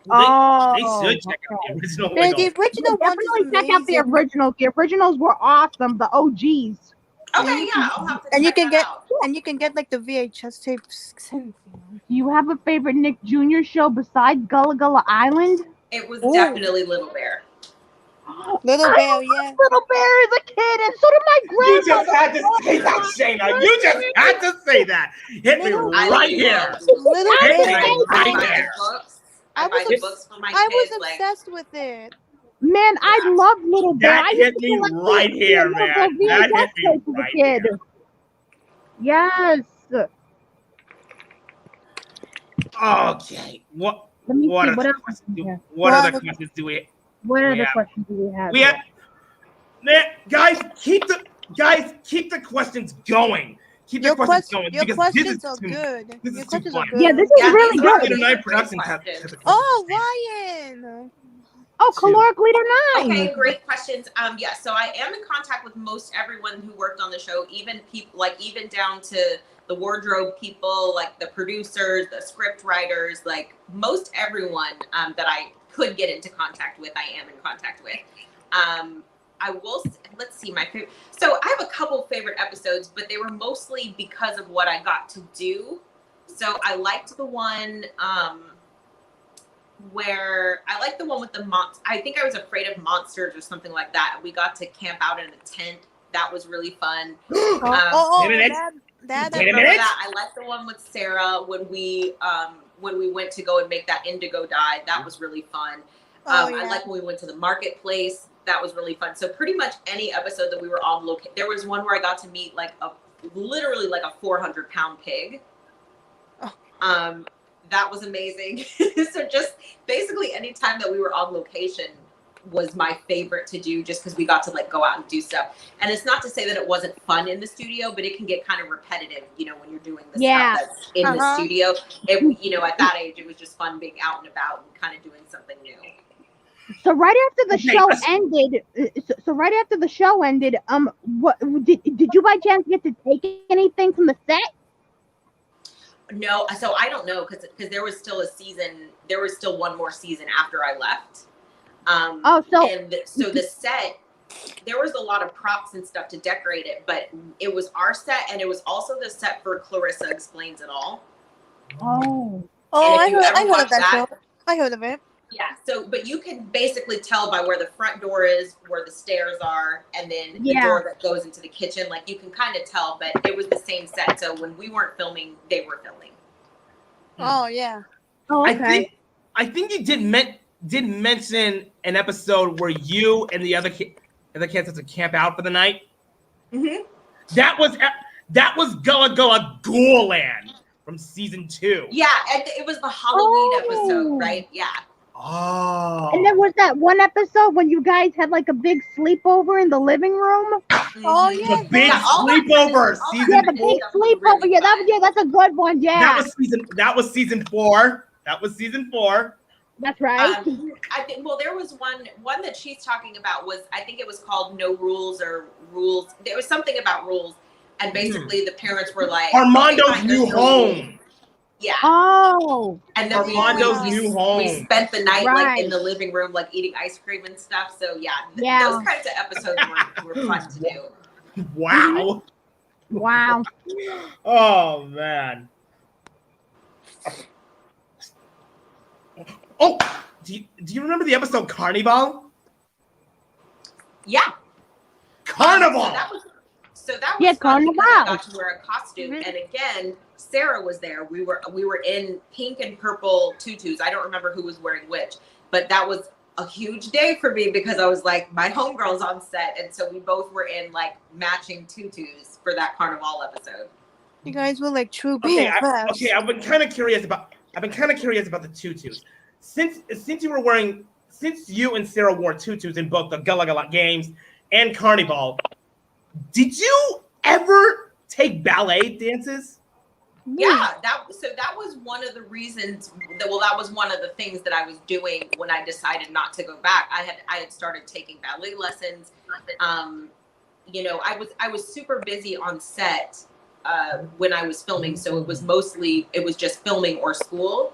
They should check out the original The Wiggles. original one Definitely check out the originals. The originals were awesome. The OGs. Okay, yeah, I'll have to And you check can that get out. and you can get like the VHS tapes. Do you have a favorite Nick Jr. show besides Gullah Gullah Island? It was Ooh. definitely Little Bear. Little I Bear, loved yeah. Little Bear as a kid, and so did my You grandmother. just had to say that, Shaina. You just had to say that. Hit me I right here. Little Hit me Bear. right buy there. the books. I I was buy the obs- books for my I kids. was obsessed with it. Man, I loved Little Bear. That I used hit to me collect right the here, little man. VHS That hit me tapes as a right kid. here. Yes. Okay. What Let me What see. other What else? questions do- Yeah. what Well, other questions do we What We other have- questions do we have? we have? Man, guys, keep the questions going. Keep the questions going Your because this questions is are too- good. this is Your too questions are fun. good. Yeah, this is Yeah, really these are good. Saturday Night great Productions have questions. the Oh, questions. Ryan. Oh, Two. caloric leader 9. Okay, great questions. Yeah, so I am in contact with most everyone who worked on the show, even people even down to the wardrobe people, like the producers, the script writers, like most everyone that I could get into contact with, I am in contact with. I will, let's see, my favorite. So I have a couple favorite episodes, but they were mostly because of what I got to do. So I liked the one where I like the one with the I think I was afraid of monsters or something like that. We got to camp out in a tent. That was really fun. Wait a minute. that Wait a Remember minute. that? I like the one with Sarah when we went to go and make that indigo dye. That was really fun. I like when we went to the marketplace. That was really fun. So pretty much any episode that we were on location. There was one where I got to meet like literally like a 400-pound pig. That was amazing. So just basically any time that we were on location was my favorite to do, just because we got to like go out and do stuff. And it's not to say that it wasn't fun in the studio, but it can get kind of repetitive, you know, when you're doing the stuff that's in the studio. It, you know, at that age, it was just fun being out and about and kind of doing something new. So right after the show ended, what did you by chance get to take anything from the set? No, so I don't know because there was still a season. There was still one more season after I left. So the set, there was a lot of props and stuff to decorate it, but it was our set and it was also the set for Clarissa Explains It All. I heard of that show. I heard of it. Yeah, so, but you can basically tell by where the front door is, where the stairs are, and then the door that goes into the kitchen. Like, you can kind of tell, but it was the same set. So when we weren't filming, they were filming. Oh, yeah. Oh, okay. I think you did mention an episode where you and the other kids had to camp out for the night. Mm-hmm. That was Gullah Gullah Island from season 2. Yeah, and it was the Halloween episode, right? Yeah. Oh. And there was that one episode when you guys had like a big sleepover in the living room. Oh yeah, The big sleepover. Yeah, the big sleepover. Really Yeah, that's a good one. Yeah. That was season 4. That was season 4. That's right. I think. Well, there was one that she's talking about was, I think it was called No Rules or Rules. There was something about rules, and basically the parents were like, Armando's new home. Yeah. Oh. And then Armando's new home. We spent the night like in the living room, like eating ice cream and stuff. So yeah, those kinds of episodes were fun to do. Wow. Wow. Oh man. Oh, do you remember the episode Carnival? Yeah. Carnival. So that was fun Carnival. because I got to wear a costume, and again, Sarah was there. We were in pink and purple tutus. I don't remember who was wearing which, but that was a huge day for me because I was like, my homegirl's on set, and so we both were in like matching tutus for that Carnival episode. You guys were like true BFFs. I've been kind of curious about the tutus. Since you and Sarah wore tutus in both the Gullah Gullah games and Carnival, did you ever take ballet dances? Yeah, that was one of the reasons. That was one of the things that I was doing when I decided not to go back. I had started taking ballet lessons. You know, I was super busy on set when I was filming, so it was just filming or school.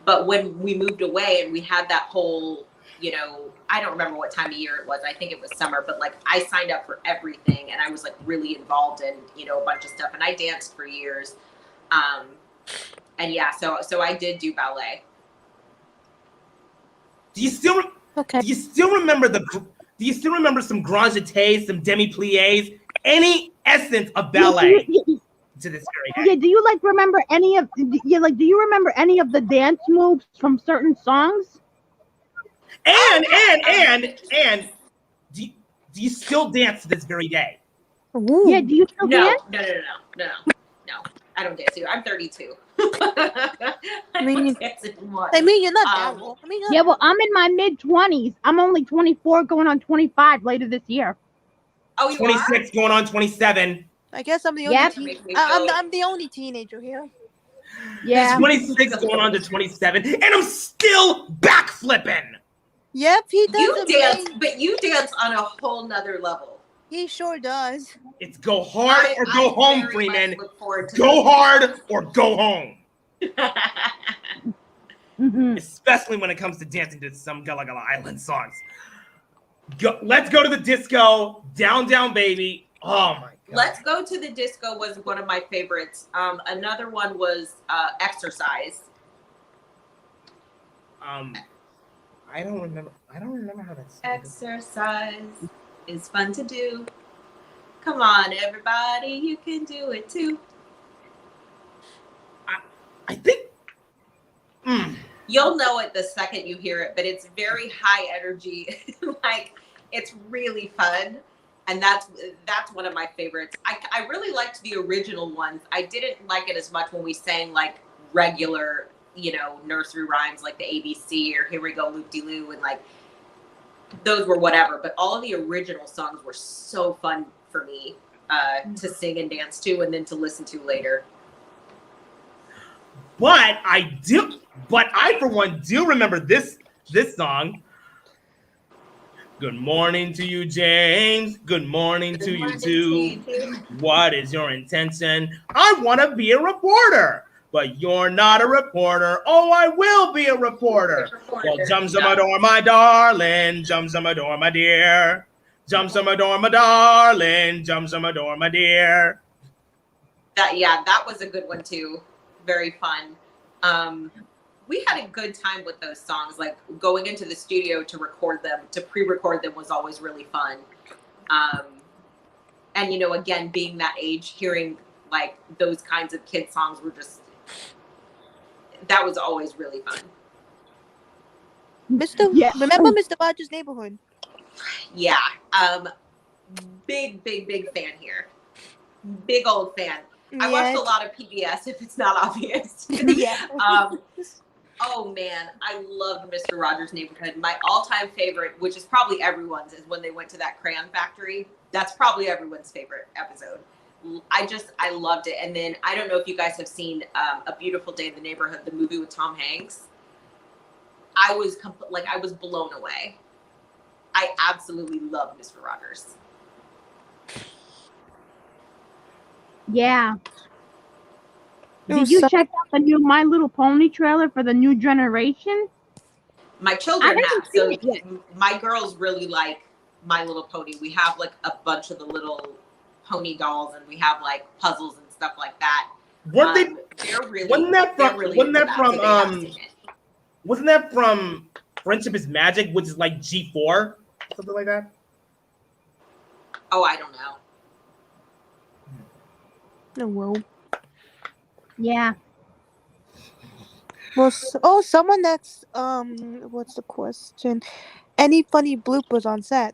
But when we moved away and we had that whole, you know, I don't remember what time of year it was. I think it was summer, but like I signed up for everything and I was like really involved in, you know, a bunch of stuff, and I danced for years. And yeah, so I did do ballet. Do you still remember some grand jetés, some demi-pliés, any essence of ballet to this very day? Yeah, do you remember any of the dance moves from certain songs? And do you still dance to this very day? Ooh. Yeah, do you still dance? No. I don't dance either. I'm 32. I mean, you're not that old. Yeah, well, I'm in my mid-20s. I'm only 24, going on 25 later this year. Oh, you 26, are? going on 27. I guess I'm the only I'm the only teenager here. Yeah. 26 going on to 27, and I'm still backflipping. Yep, he does. You dance, amazing. but you dance on a whole nother level. He sure does. It's go hard or go I home, very Freeman. much look forward to Go those hard or go home. Mhm. Especially when it comes to dancing to some Gullah Gullah Island songs. Let's go to the disco. Down, down, baby. Oh my God. Let's Go to the Disco was one of my favorites. Another one was Exercise. I don't remember how that's. Exercise is fun to do. Come on, everybody, you can do it too. I think. You'll know it the second you hear it, but it's very high energy. Like, it's really fun. And that's one of my favorites. I really liked the original ones. I didn't like it as much when we sang like regular, nursery rhymes like the ABC or Here We Go Loop-de-Loo, and like those were whatever. But all of the original songs were so fun for me to sing and dance to, and then to listen to later. But I for one do remember this song. Good morning to you, James. Good morning to you too. What is your intention? I want to be a reporter, but you're not a reporter. Oh, I will be a reporter. Well, jumps on my door, my darling. Jumps on my door, my dear. Jumps on my door, my darling. Jumps on my door, my dear. That was a good one too. Very fun. We had a good time with those songs. Like, going into the studio to record them, to pre-record them, was always really fun. And again, being that age, hearing like those kinds of kid songs that was always really fun. Remember Mr. Rogers' Neighborhood? Yeah. Big fan here. Big old fan. I watched a lot of PBS, if it's not obvious. Yeah. Oh man, I loved Mr. Rogers' Neighborhood. My all-time favorite, which is probably everyone's, is when they went to that crayon factory. That's probably everyone's favorite episode. I loved it. And then I don't know if you guys have seen A Beautiful Day in the Neighborhood, the movie with Tom Hanks. I was blown away. I absolutely love Mr. Rogers. Yeah. Did you check out the new My Little Pony trailer for the new generation? My children have. So my girls really like My Little Pony. We have like a bunch of the little pony dolls, and we have like puzzles and stuff like that. Wasn't that from Friendship is Magic, which is like G4? Something like that? Oh, I don't know. No, well. Yeah. Well, someone that's what's the question? Any funny bloopers on set?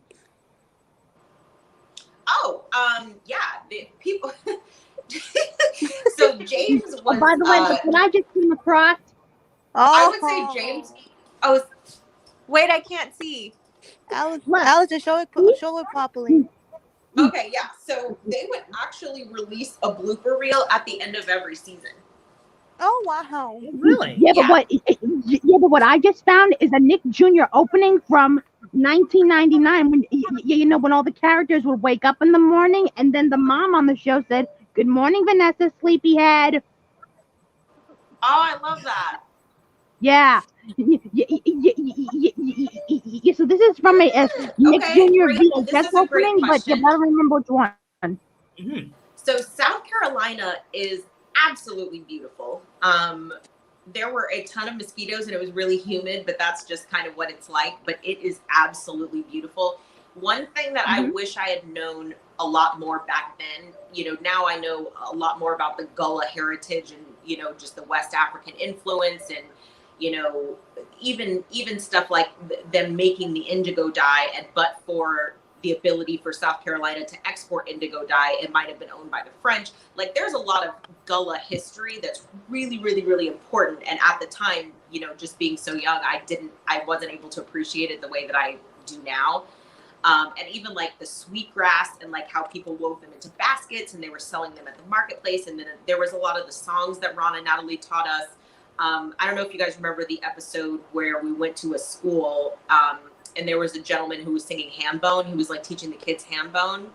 Oh, yeah, the people. So James was. By the way, when I just came across, I would say James. Oh, wait, I can't see. Alice, show it properly. Okay, yeah. So they would actually release a blooper reel at the end of every season. Oh wow! Really? Yeah, but what I just found is a Nick Jr. opening from 1999 when when all the characters would wake up in the morning, and then the mom on the show said, "Good morning, Vanessa, sleepyhead." Oh, I love that. Yeah. So this is from a Nick Jr. VHS opening, but you gotta remember which one. Mm-hmm. So South Carolina is absolutely beautiful. There were a ton of mosquitoes and it was really humid, but that's just kind of what it's like. But it is absolutely beautiful. One thing that I wish I had known a lot more back then, now I know a lot more about the Gullah heritage and, just the West African influence and, even stuff like them making the indigo dye, but for the ability for South Carolina to export indigo dye, it might have been owned by the French. Like, there's a lot of Gullah history that's really, really, really important. And at the time, just being so young, I wasn't able to appreciate it the way that I do now. And even like the sweetgrass and like how people wove them into baskets and they were selling them at the marketplace. And then there was a lot of the songs that Ron and Natalie taught us. I don't know if you guys remember the episode where we went to a school and there was a gentleman who was singing ham bone. He was like teaching the kids ham bone.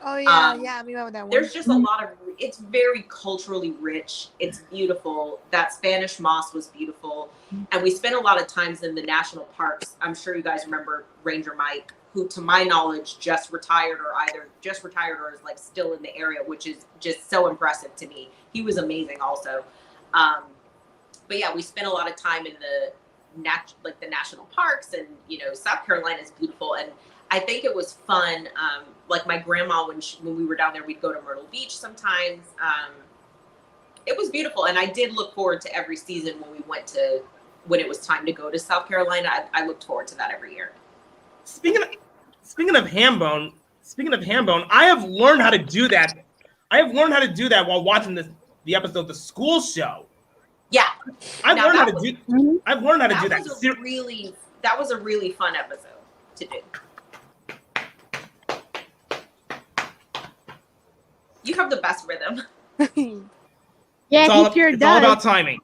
Oh yeah, yeah, I remember that one. There's just a lot of, it's very culturally rich. It's beautiful. That Spanish moss was beautiful. And we spent a lot of times in the national parks. I'm sure you guys remember Ranger Mike, who to my knowledge just retired or either just retired or is like still in the area, which is just so impressive to me. He was amazing also. But yeah, we spent a lot of time in the the national parks, and you know, South Carolina is beautiful. And I think it was fun. Like my grandma, when we were down there, we'd go to Myrtle Beach sometimes. It was beautiful, and I did look forward to every season when it was time to go to South Carolina. I looked forward to that every year. Speaking of ham bone, I have learned how to do that. While watching the episode of the school show. Yeah, I've learned how to do that. That was a really fun episode to do. You have the best rhythm. Yeah, It's does. all about timing.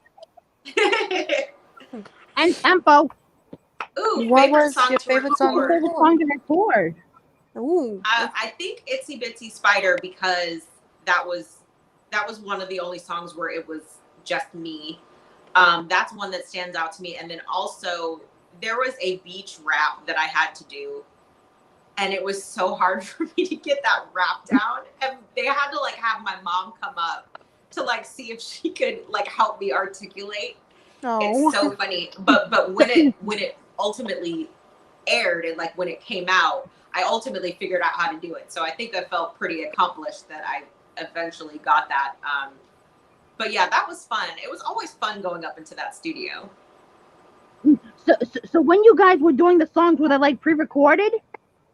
And tempo. Ooh, What was your favorite song? Favorite song to record? Ooh. I think Itsy Bitsy Spider, because that was one of the only songs where it was just me. That's one that stands out to me. And then also there was a beach rap that I had to do, and it was so hard for me to get that rap down. And they had to like have my mom come up to like see if she could like help me articulate. Oh. It's so funny. But when it ultimately aired and like when it came out, I ultimately figured out how to do it. So I think I felt pretty accomplished that I eventually got that. But yeah, that was fun. It was always fun going up into that studio. So when you guys were doing the songs, were they like pre-recorded?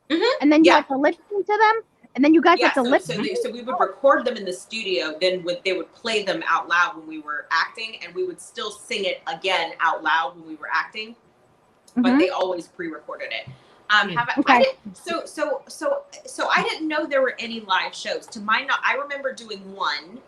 Mm-hmm. And then you had to listen to them? And then you guys had to listen? So we would record them in the studio, then they would play them out loud when we were acting, and we would still sing it again out loud when we were acting. But they always pre-recorded it. So I didn't know there were any live shows. I remember doing one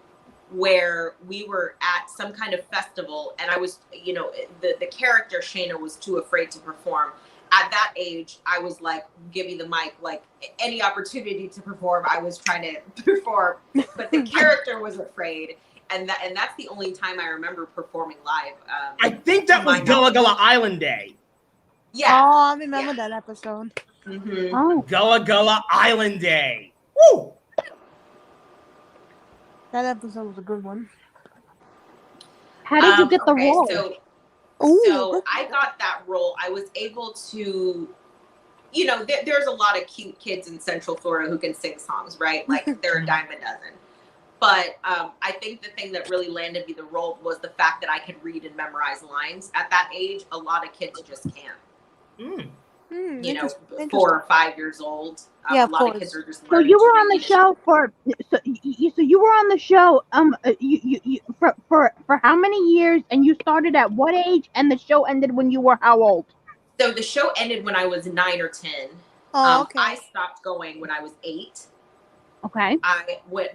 where we were at some kind of festival, and I was, you know, the character Shaina was too afraid to perform. At that age, I was like, give me the mic, like any opportunity to perform, I was trying to perform, but the character was afraid. And that's the only time I remember performing live. I think that was Gullah Gullah Island Day. Yeah. Oh, I remember that episode. Mm-hmm. Oh. Gullah Gullah Island Day. Woo! That episode was a good one. How did you get the role? So I got that role. I was able to, you know, there's a lot of cute kids in Central Florida who can sing songs, right? Like they're a dime a dozen. But I think the thing that really landed me the role was the fact that I could read and memorize lines. At that age, a lot of kids just can't. You know, 4 or 5 years old. Yeah, a lot of kids are just So learning. you were on the show you were on the show for how many years, and you started at what age, and the show ended when you were how old? So the show ended when I was 9 or 10. Oh, okay. I stopped going when I was 8. Okay.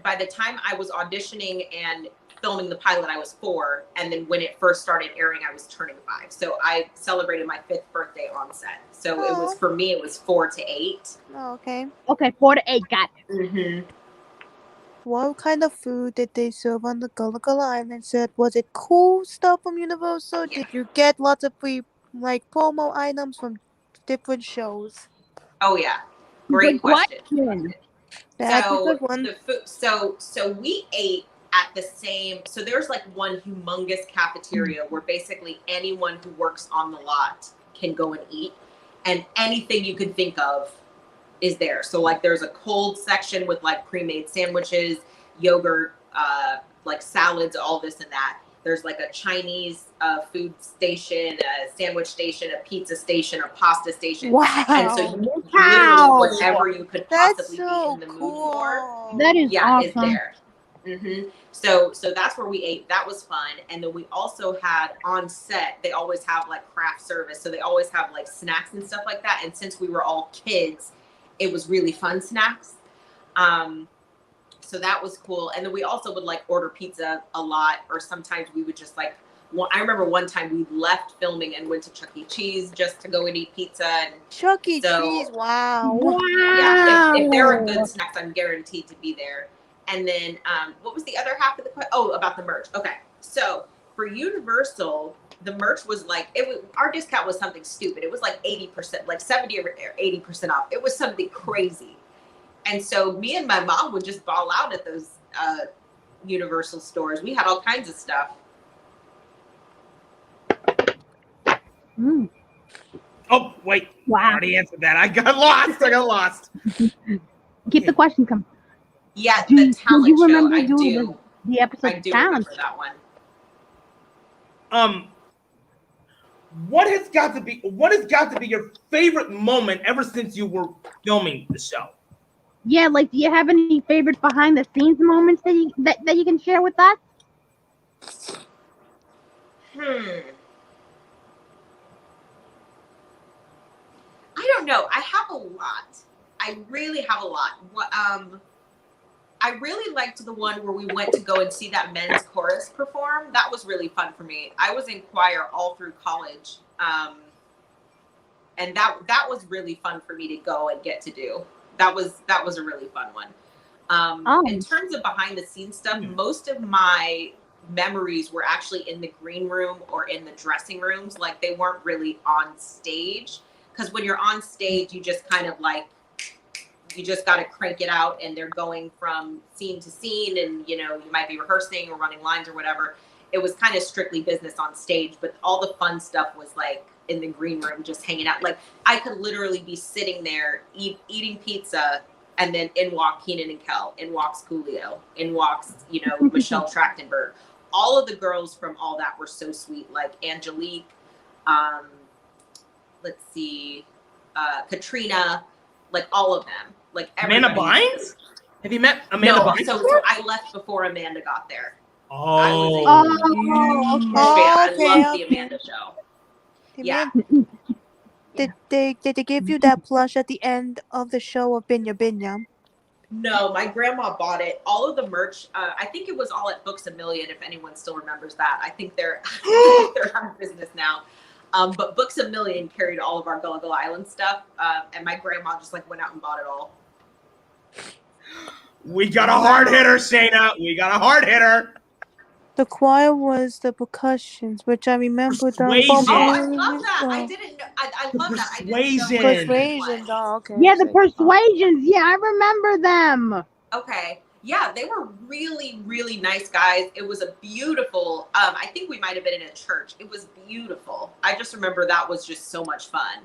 By the time I was auditioning and filming the pilot, I was 4, and then when it first started airing, I was turning 5. So I celebrated my 5th birthday on set. So it was, for me, it was 4 to 8. Oh, okay. Okay, 4 to 8, got it. Mm-hmm. What kind of food did they serve on the Gullah Gullah Island set? Was it cool stuff from Universal? Yeah. Did you get lots of free, like, promo items from different shows? Oh yeah, great question. That's So a good one. the food. So we ate at the same. So there's like one humongous cafeteria where basically anyone who works on the lot can go and eat, and anything you can think of is there. So like there's a cold section with like pre-made sandwiches, yogurt, like salads, all this and that. There's like a Chinese food station, a sandwich station, a pizza station, a pasta station. Wow. And so you literally whatever you could possibly be in the mood for. That is awesome. Is there. Mm-hmm. So that's where we ate. That was fun. And then we also had on set, they always have like craft service. So they always have like snacks and stuff like that. And since we were all kids, it was really fun snacks. So that was cool. And then we also would like order pizza a lot, or sometimes we would just like, I remember one time we left filming and went to Chuck E. Cheese just to go and eat pizza. And Chuck E. so, Cheese, wow. yeah, if there are good snacks, I'm guaranteed to be there. And then, what was the other half of the question? Oh, about the merch. Okay, so for Universal, the merch was like, our discount was something stupid. It was like 80%, like 70 or 80% off. It was something crazy. And so me and my mom would just ball out at those Universal stores. We had all kinds of stuff. Mm. Oh, wait. Wow. I already answered that. I got lost. Keep the question coming. Yeah, Do the you talent show. remember I doing do. the episode I do talent? remember that one. What has got to be your favorite moment ever since you were filming the show? Yeah, like, do you have any favorite behind the scenes moments that you can share with us? I don't know. I have a lot. I really have a lot. I really liked the one where we went to go and see that men's chorus perform. That was really fun for me. I was in choir all through college. And that was really fun for me to go and get to do. That was a really fun one. In terms of behind the scenes stuff, most of my memories were actually in the green room or in the dressing rooms. Like, they weren't really on stage, because when you're on stage, you just kind of like, you just got to crank it out, and they're going from scene to scene, and you might be rehearsing or running lines or whatever. It was kind of strictly business on stage, but all the fun stuff was like in the green room, just hanging out. Like, I could literally be sitting there eating pizza, and then in walk Keenan and Kel, in walks Coolio, in walks, Michelle Trachtenberg. All of the girls from all that were so sweet, like Angelique, let's see, Katrina, like all of them. Like Amanda Bynes? Have you met Amanda Bynes? So I left before Amanda got there. Oh. I was a huge fan. I love the Amanda show. Yeah. Did they give you that plush at the end of the show of Binya Binya? No, my grandma bought it. All of the merch, I think it was all at Books A Million, if anyone still remembers that. I think they're out of business now. But Books A Million carried all of our Gullah Gullah Island stuff, and my grandma just like went out and bought it all. We got a hard hitter, Shaina. We got a hard hitter. The choir was the percussions, which I remember. Persuasion. I love that. I didn't know. I love that. I didn't know Persuasion. Oh, okay. Yeah, the Persuasions. Yeah, I remember them. Okay. Yeah, they were really, really nice guys. It was a beautiful, I think we might have been in a church. It was beautiful. I just remember that was just so much fun.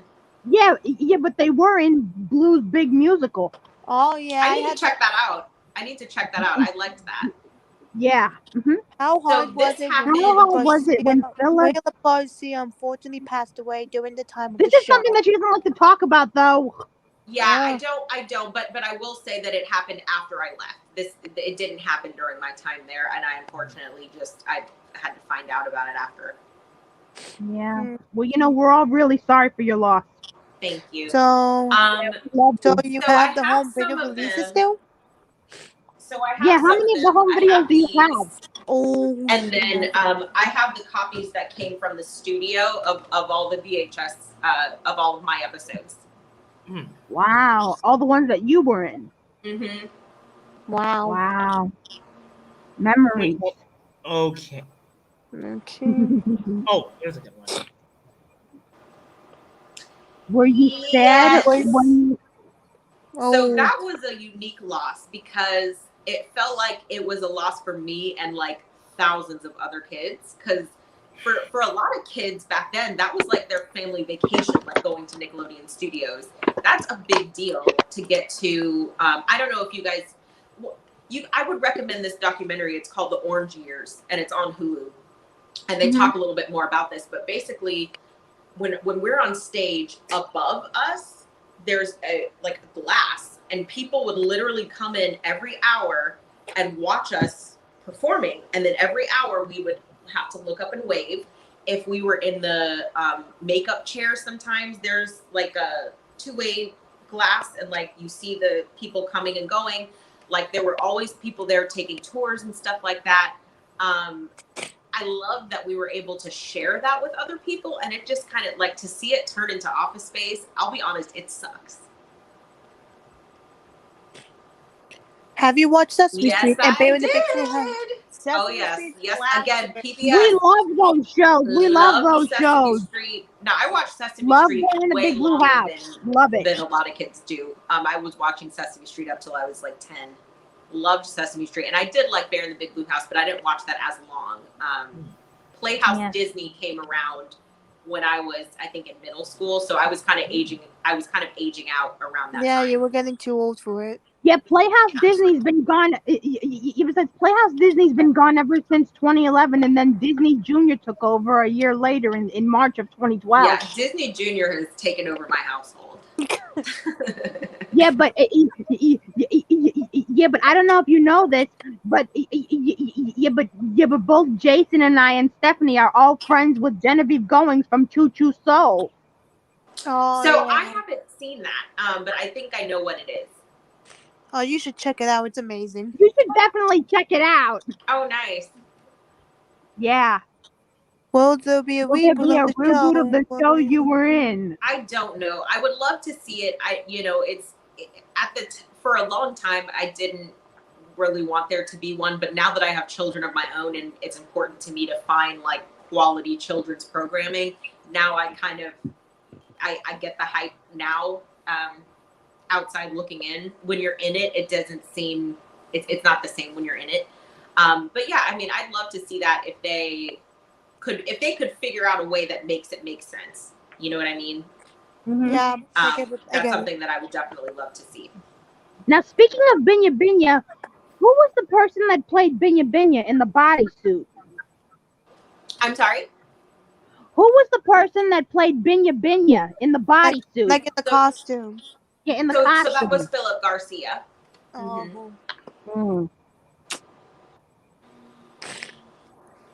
Yeah, but they were in Blue's big musical. Oh, yeah. I need to check that out. I liked that. Yeah. Mm-hmm. How hard was it? When Phyllis Parsi unfortunately passed away during the time of This the is show? something that she doesn't like to talk about, though. Yeah, I don't, but I will say that it happened after I left. It didn't happen during my time there, and I unfortunately I had to find out about it after. Yeah. Well, we're all really sorry for your loss. Thank you. So, you have the home video releases still? So I have how many of the home videos do you have? Oh. And then I have the copies that came from the studio of all the VHS of all of my episodes. Wow. All the ones that you were in. Mm-hmm. Wow. Memories. Okay. Oh, here's a good one. Were you sad when So that was a unique loss because it felt like it was a loss for me and like thousands of other kids. Because for a lot of kids back then, that was like their family vacation, like going to Nickelodeon Studios. That's a big deal to get to. I don't know if you guys, I would recommend this documentary. It's called The Orange Years, and it's on Hulu. And they talk a little bit more about this. But basically, when we're on stage, above us, there's a glass, and people would literally come in every hour and watch us performing. And then every hour we would have to look up and wave. If we were in the makeup chair, sometimes there's like a two-way glass, and like you see the people coming and going. Like there were always people there taking tours and stuff like that. I love that we were able to share that with other people, and it just kind of like to see it turn into Office Space. I'll be honest, it sucks. Have you watched Sesame Yes, Street and I Bear in the Big Blue House? did. Sesame Oh yes, Street's yes. classic. Again, We PBS. love those shows. We love Loved those Sesame shows. Street. Now I watched Sesame Love Street Bear in the way Big Blue longer House. Love it. than a lot of kids do. I was watching Sesame Street up till I was like 10. Loved Sesame Street, and I did like Bear in the Big Blue House, but I didn't watch that as long. Playhouse Yeah. Disney came around when I was, I think, in middle school, so I was kind of aging. I was kind of aging out around that Yeah, time. you were getting too old for it. Yeah, Playhouse Disney's been gone. It says Playhouse Disney's been gone ever since 2011, and then Disney Junior took over a year later in March of 2012. Yeah, Disney Junior has taken over my household. Yeah, but yeah, but I don't know if you know this, but but both Jason and I and Stephanie are all friends with Genevieve Goings from Choo Choo Soul. Oh, So yeah. I haven't seen that, but I think I know what it is. Oh, you should check it out. It's amazing. You should definitely check it out. Oh, nice. Yeah. Will there be a Will there reboot be a of the reboot show? of the show you were in? I don't know. I would love to see it. For a long time, I didn't really want there to be one, but now that I have children of my own and it's important to me to find like quality children's programming, now I kind of, I get the hype now, outside looking in. When you're in it, it doesn't seem, it's not the same when you're in it. But yeah, I mean, I'd love to see that if they could figure out a way that makes it make sense. You know what I mean? Mhm. Yeah, I get it. I That's get it. something that I would definitely love to see. Now, speaking of Binya Binya, who was the person that played Binya Binya in the bodysuit? I'm sorry? Who was the person that played Binya Binya in the bodysuit? Like in the So- costume. Yeah, in the So costume. that was Philip Garcia. Oh. Mm.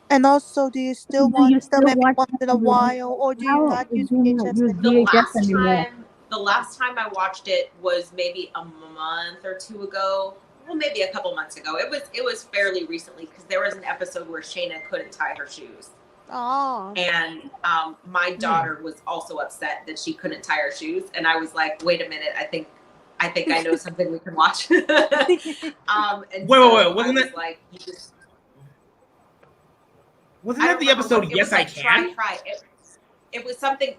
And also, do you still Do you watch them still every watch once in a them? while, or do you How not use do you not VHS use anymore? VHS? The last time I watched it was maybe a month or two ago. Well, maybe a couple months ago. It was fairly recently because there was an episode where Shaina couldn't tie her shoes. Oh. And my daughter was also upset that she couldn't tie her shoes. And I was like, wait a minute, I think I know something we can watch. And Wait, so wasn't I was it- like, you just, Wasn't I that don't the remember episode? what- it Yes, was I like can. Try. It was something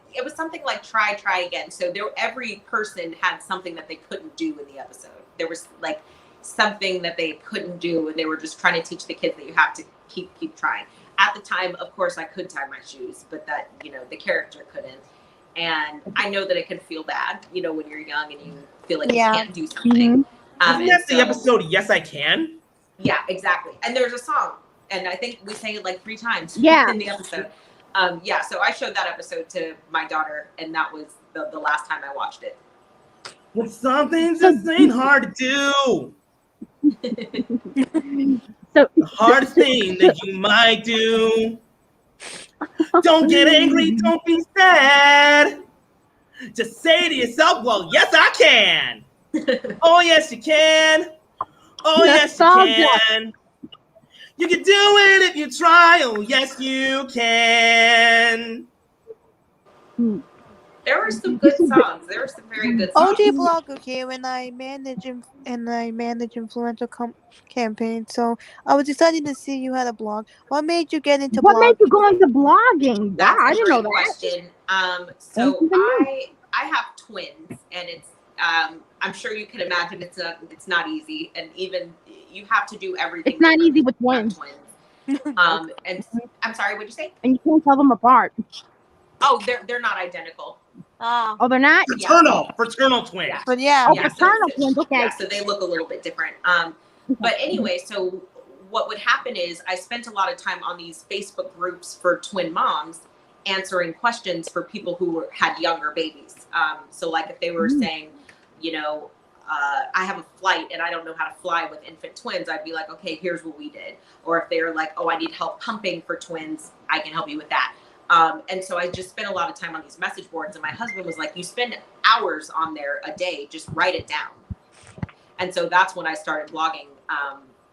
like try again. So every person had something that they couldn't do in the episode. There was like something that they couldn't do, and they were just trying to teach the kids that you have to keep trying. At the time, of course, I could tie my shoes, but that, the character couldn't. And I know that it can feel bad, when you're young and you feel like Yeah. you can't do something. Wasn't that the and so- episode? Yes, I can. Yeah, exactly. And there's a song, and I think we sang it like 3 times Yeah. in the episode. So I showed that episode to my daughter, and that was the last time I watched it. But some things just ain't hard to do. So, The hardest thing that you might do. Don't get angry, don't be sad. Just say to yourself, well, yes, I can. Oh, yes, you can. Oh, yes, you can. You can do it if you try. Oh, yes, you can. There were some good songs. There were some very good songs. OG blogger here, and I manage influencer campaign. So I was excited to see you had a blog. What made you get into what blogging? made you go into blogging? Wow, That's I a didn't know great that. question. So Thank you very I have twins, and it's I'm sure you can imagine it's not easy, and even you have to do everything. It's not differently easy with when you twins, have twins. And I'm sorry, what'd you say? and you can't tell them apart. Oh, they're not identical. Oh, they're not? Fraternal twins. Yeah. But yeah, Oh, Yeah, fraternal twins, okay. Yeah, so they look a little bit different. But anyway, so what would happen is I spent a lot of time on these Facebook groups for twin moms answering questions for people who had younger babies. So like if they were saying, I have a flight and I don't know how to fly with infant twins, I'd be like, okay, here's what we did. Or if they're like, oh, I need help pumping for twins, I can help you with that. And so I just spent a lot of time on these message boards, and my husband was like, you spend hours on there a day, just write it down. And so that's when I started blogging.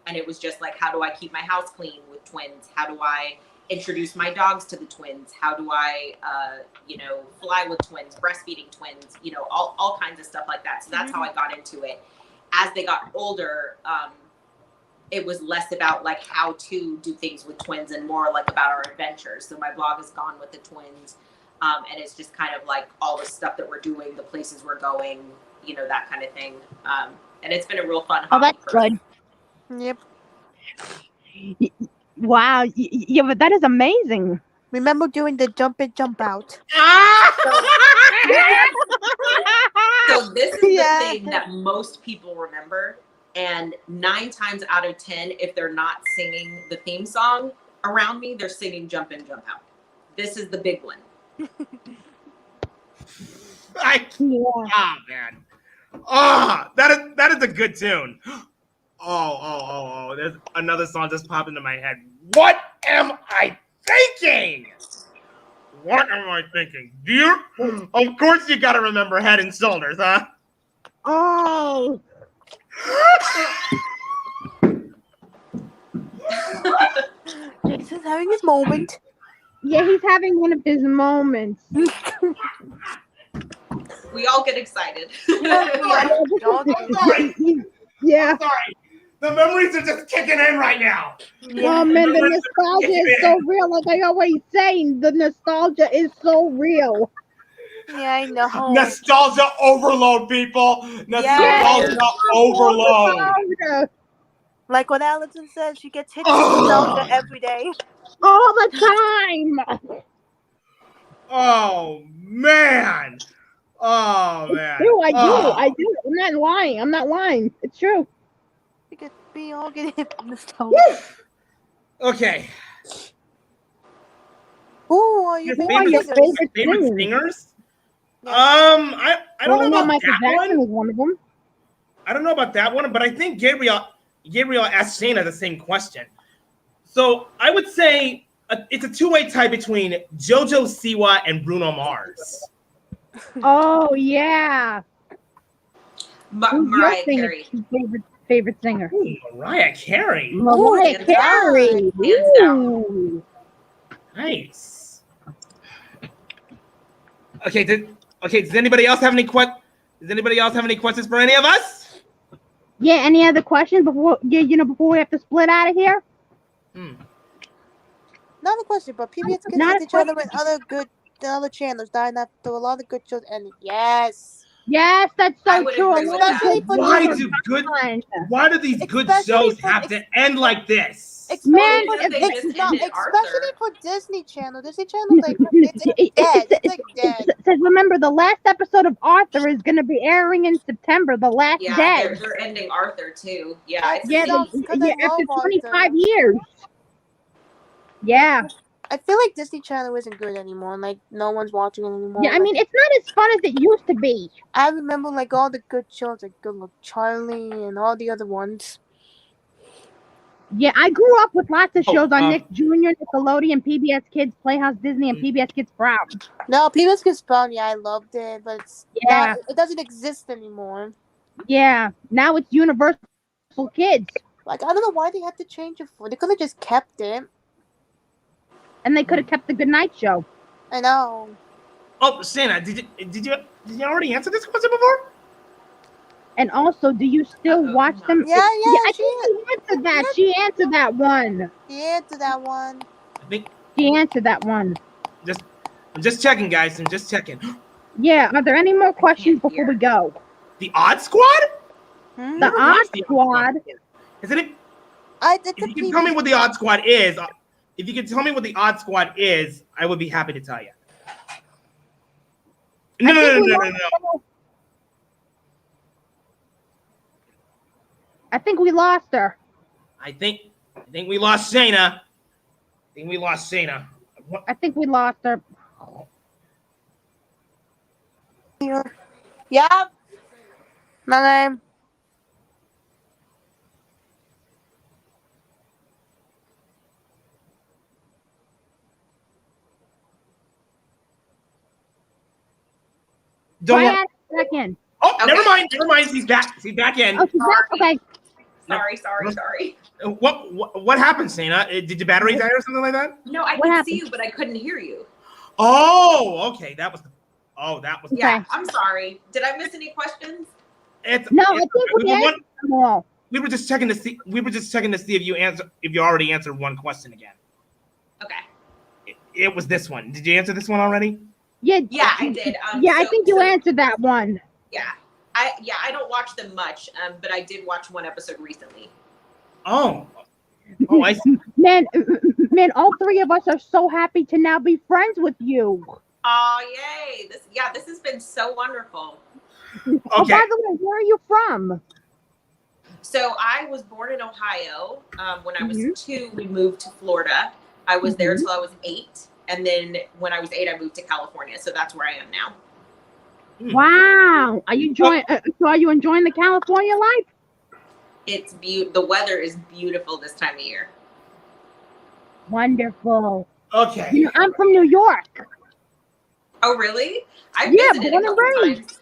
And it was just like, how do I keep my house clean with twins? How do I, introduce my dogs to the twins? How do I, fly with twins, breastfeeding twins, all kinds of stuff like that. So that's how I got into it. As they got older, it was less about like how to do things with twins and more like about our adventures. So my blog is Gone with the Twins. And it's just kind of like all the stuff that we're doing, the places we're going, that kind of thing. And it's been a real fun hobby. Oh, that's good. Yep. Wow. Yeah, but that is amazing. Remember doing the jump in, jump out. So this is the thing that most people remember. And 9 times out of 10, if they're not singing the theme song around me, they're singing Jump In, Jump Out. This is the big one. Man. Oh, that is a good tune. Oh, there's another song just popped into my head. What am I thinking? What am I thinking? Dear? Of course you gotta remember Head and Shoulders, huh? Oh. Jason's having his moment. Yeah, he's having one of his moments. We all get excited. I'm sorry. Yeah. I'm sorry. The memories are just kicking in right now. Oh man, the nostalgia is so real. Like I always say, the nostalgia is so real. Yeah, I know. Nostalgia overload, people. Nostalgia overload. Nostalgia. Like what Allison says, she gets hit with nostalgia every day. All the time. Oh man. True, I do. I'm not lying. It's true. We all get hit with nostalgia. Okay. Who are your favorite singers? I don't know about Michael that Jackson one. was one of them. I don't know about that one, but I think Gabriel asked Shaina the same question. So I would say it's a two-way tie between JoJo Siwa and Bruno Mars. Oh yeah. Mariah Carey. Favorite singer. Ooh, Mariah Carey. Mariah Carey. Hands down. Nice. Okay. Does anybody else have any questions for any of us? Yeah. Any other questions before we have to split out of here? Not a question, but PBS can hit each other with other channels dying after a lot of good shows. And yes, that's so true. Why do these good shows have to end like this? Especially for Disney Channel. Disney Channel, like, it's dead. It's dead. Says, remember, the last episode of Arthur is going to be airing in September. The last day. They're ending Arthur too. Yeah, after 25 years. Yeah. I feel like Disney Channel isn't good anymore. Like, no one's watching it anymore. Yeah, I mean, it's not as fun as it used to be. I remember, like, all the good shows, like Good Luck Charlie and all the other ones. Yeah, I grew up with lots of shows on Nick Jr., Nickelodeon, PBS Kids, Playhouse Disney, and PBS Kids Proud. No, PBS Kids Proud, I loved it, but it doesn't exist anymore. Yeah, now it's Universal Kids. Like, I don't know why they had to change it for. They could have just kept it. And they could have kept the Good Night Show. I know. Oh, Shaina, did you already answer this question before? And also, do you still watch them? Yeah. I think she answered that. She answered that one. She answered that one. She answered that one. I'm just checking, guys. I'm just checking. Yeah. Are there any more questions before we go? The Odd Squad? The Odd Squad. Isn't it? If you can tell me what the Odd Squad is, I would be happy to tell you. No. I think we lost her. I think we lost Shaina. I think we lost her. Yeah. My name. Don't. Back in. Oh, okay. Never mind. She's back in. Oh, she's back? Okay. Sorry. What happened, Shaina? Did your battery die or something like that? No, I What could happened? see you, but I couldn't hear you. Oh, okay. That was. Yeah, Okay. I'm sorry. Did I miss any questions? No, I think we answered them all. We were just checking to see. We were just checking to see if you already answered one question again. Okay. It was this one. Did you answer this one already? Yeah, I did. I think you answered that one. Yeah, I don't watch them much, but I did watch one episode recently. Oh, I see. Man, all three of us are so happy to now be friends with you. Oh, yay! This has been so wonderful. Oh, by the way, where are you from? So I was born in Ohio. When I was 2, we moved to Florida. I was there till I was 8, and then when I was 8, I moved to California. So that's where I am now. Wow, are you enjoying? So are you enjoying the California life? It's beautiful. The weather is beautiful this time of year. Wonderful. Okay. You know, I'm from New York. Oh, really? I've Yeah, visited born a and couple raised. times.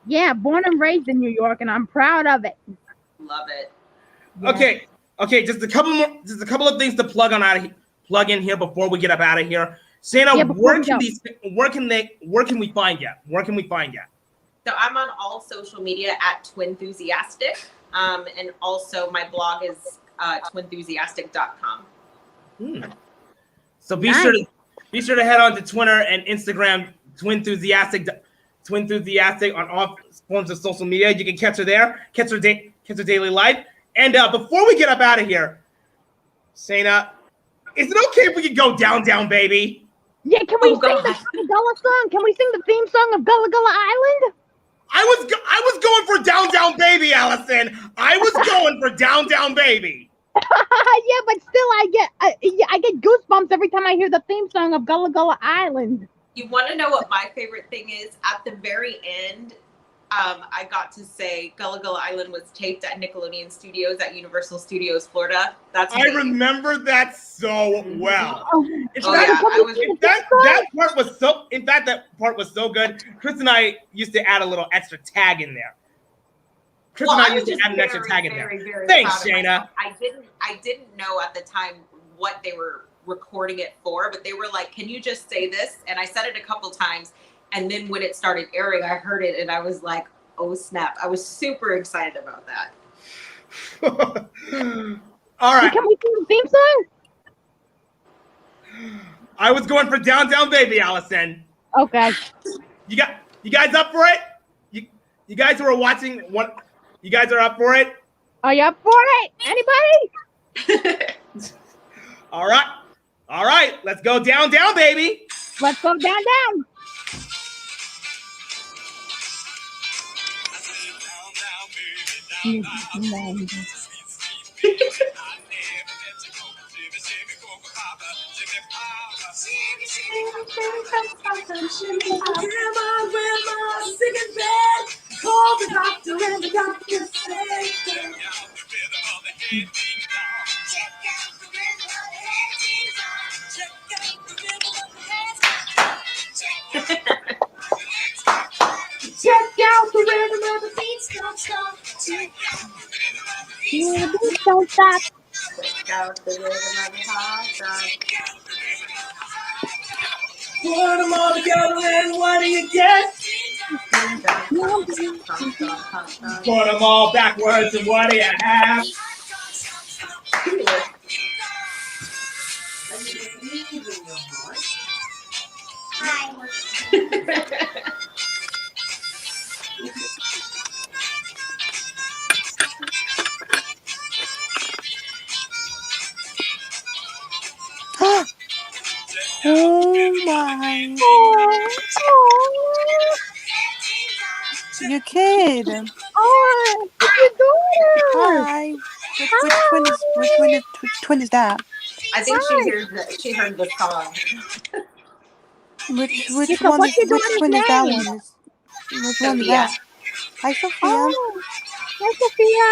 Yeah, born and raised in New York, and I'm proud of it. Love it. Okay. Just a couple of things to plug in here before we get up out of here. Shaina, where can we find you? Where can we find you? So I'm on all social media at Twinthusiastic. And also my blog is twinthusiastic.com. So be sure to head on to Twitter and Instagram, Twinthusiastic on all forms of social media. You can catch her there, catch her daily life. And before we get up out of here, Shaina, is it okay if we can go down, baby? Yeah, can we sing the Gullah song? Can we sing the theme song of Gullah Gullah Island? I was going for down, baby, Allison. I was going for down, baby. Yeah, but still, I get goosebumps every time I hear the theme song of Gullah Gullah Island. You want to know what my favorite thing is? At the very end, I got to say Gullah Gullah Island was taped at Nickelodeon Studios at Universal Studios, Florida. That's amazing. I remember that so well. That part was so good. Chris and I used to add a little extra tag in there. Chris and I used to add an extra tag in there. Very Thanks, Shaina. I didn't know at the time what they were recording it for, but they were like, "Can you just say this?" And I said it a couple times. And then when it started airing, I heard it and I was like, oh, snap. I was super excited about that. All right. Can we sing the theme song? I was going for down, baby, Allison. Okay. You guys up for it? You guys who are watching, you guys are up for it? Are you up for it? Anybody? All right. Let's go down, baby. Let's go down. Call the doctor and the doctor said, check out the rhythm of the head being on. Check out the rhythm of the head being on. Check out the rhythm of the head. Check out the rhythm of the beats don't stop. Check out the rhythm of the beats don't stop. Check out the rhythm of the hot dog. Put them all together and what do you get? Put them all backwards and what do you have? Oh my. Your kid. Oh, it's your daughter. Hi. Which twin is that? I think she heard the song. Which Which twin is that name? one? Which one is that? Hi, Sophia. Oh, hi, Sophia.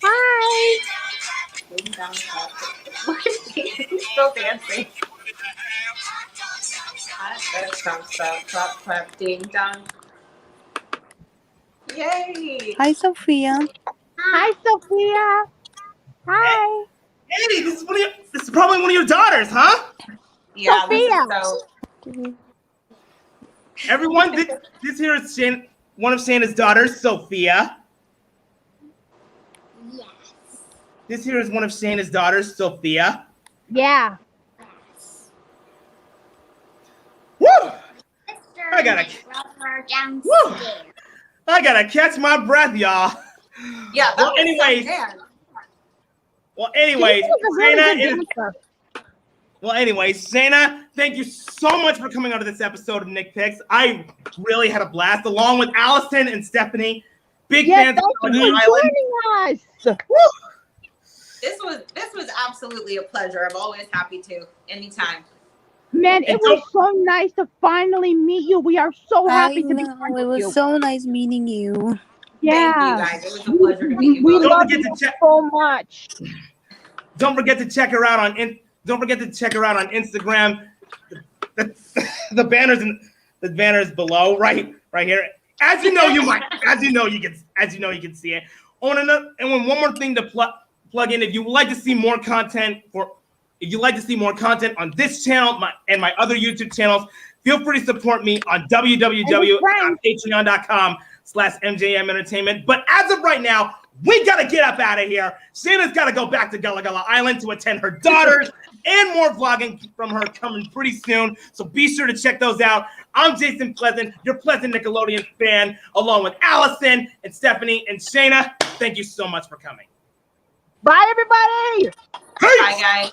Hi. He's still dancing. Clap, clap, ding dong. Yay! Hi, Sophia. Hi, Sophia. Hi. Hey, this is probably one of your daughters, huh? Yeah, this is Sophia. so. Everyone, this here is one of Shayna's daughters, Sophia. Yes. This here is one of Shayna's daughters, Sophia. Yeah. Woo! Sister I gotta- might love her downstairs. I gotta catch my breath, y'all. Yeah. That Well, was anyways, some man. anyways, She was a really Shayna good is. dancer. Well, anyways, Shaina, thank you so much for coming onto this episode of Nick Picks. I really had a blast, along with Allison and Stephanie. Big fans of Thank you Gullah for Island. joining us. Woo! This was absolutely a pleasure. I'm always happy to anytime. Man, it And was so nice to finally meet you. We are so I happy to be know. friends It with you. was so nice meeting you. Yeah. Thank you guys. It was a pleasure to meet you We both. Don't love forget you to check. so much. Don't forget to check her out on. Don't forget to check her out on Instagram. The banners below, right here. As you know, you can see it. Oh, and one more thing to plug in. If you would like to see more content on this channel and my other YouTube channels, feel free to support me on www.patreon.com/MJM Entertainment. But as of right now, we gotta get up out of here. Shayna's gotta go back to Gullah Gullah Island to attend her daughters, and more vlogging from her coming pretty soon. So be sure to check those out. I'm Jason Pleasant, your Pleasant Nickelodeon fan, along with Allison and Stephanie and Shayna. Thank you so much for coming. Bye, everybody. Peace! Bye, guys.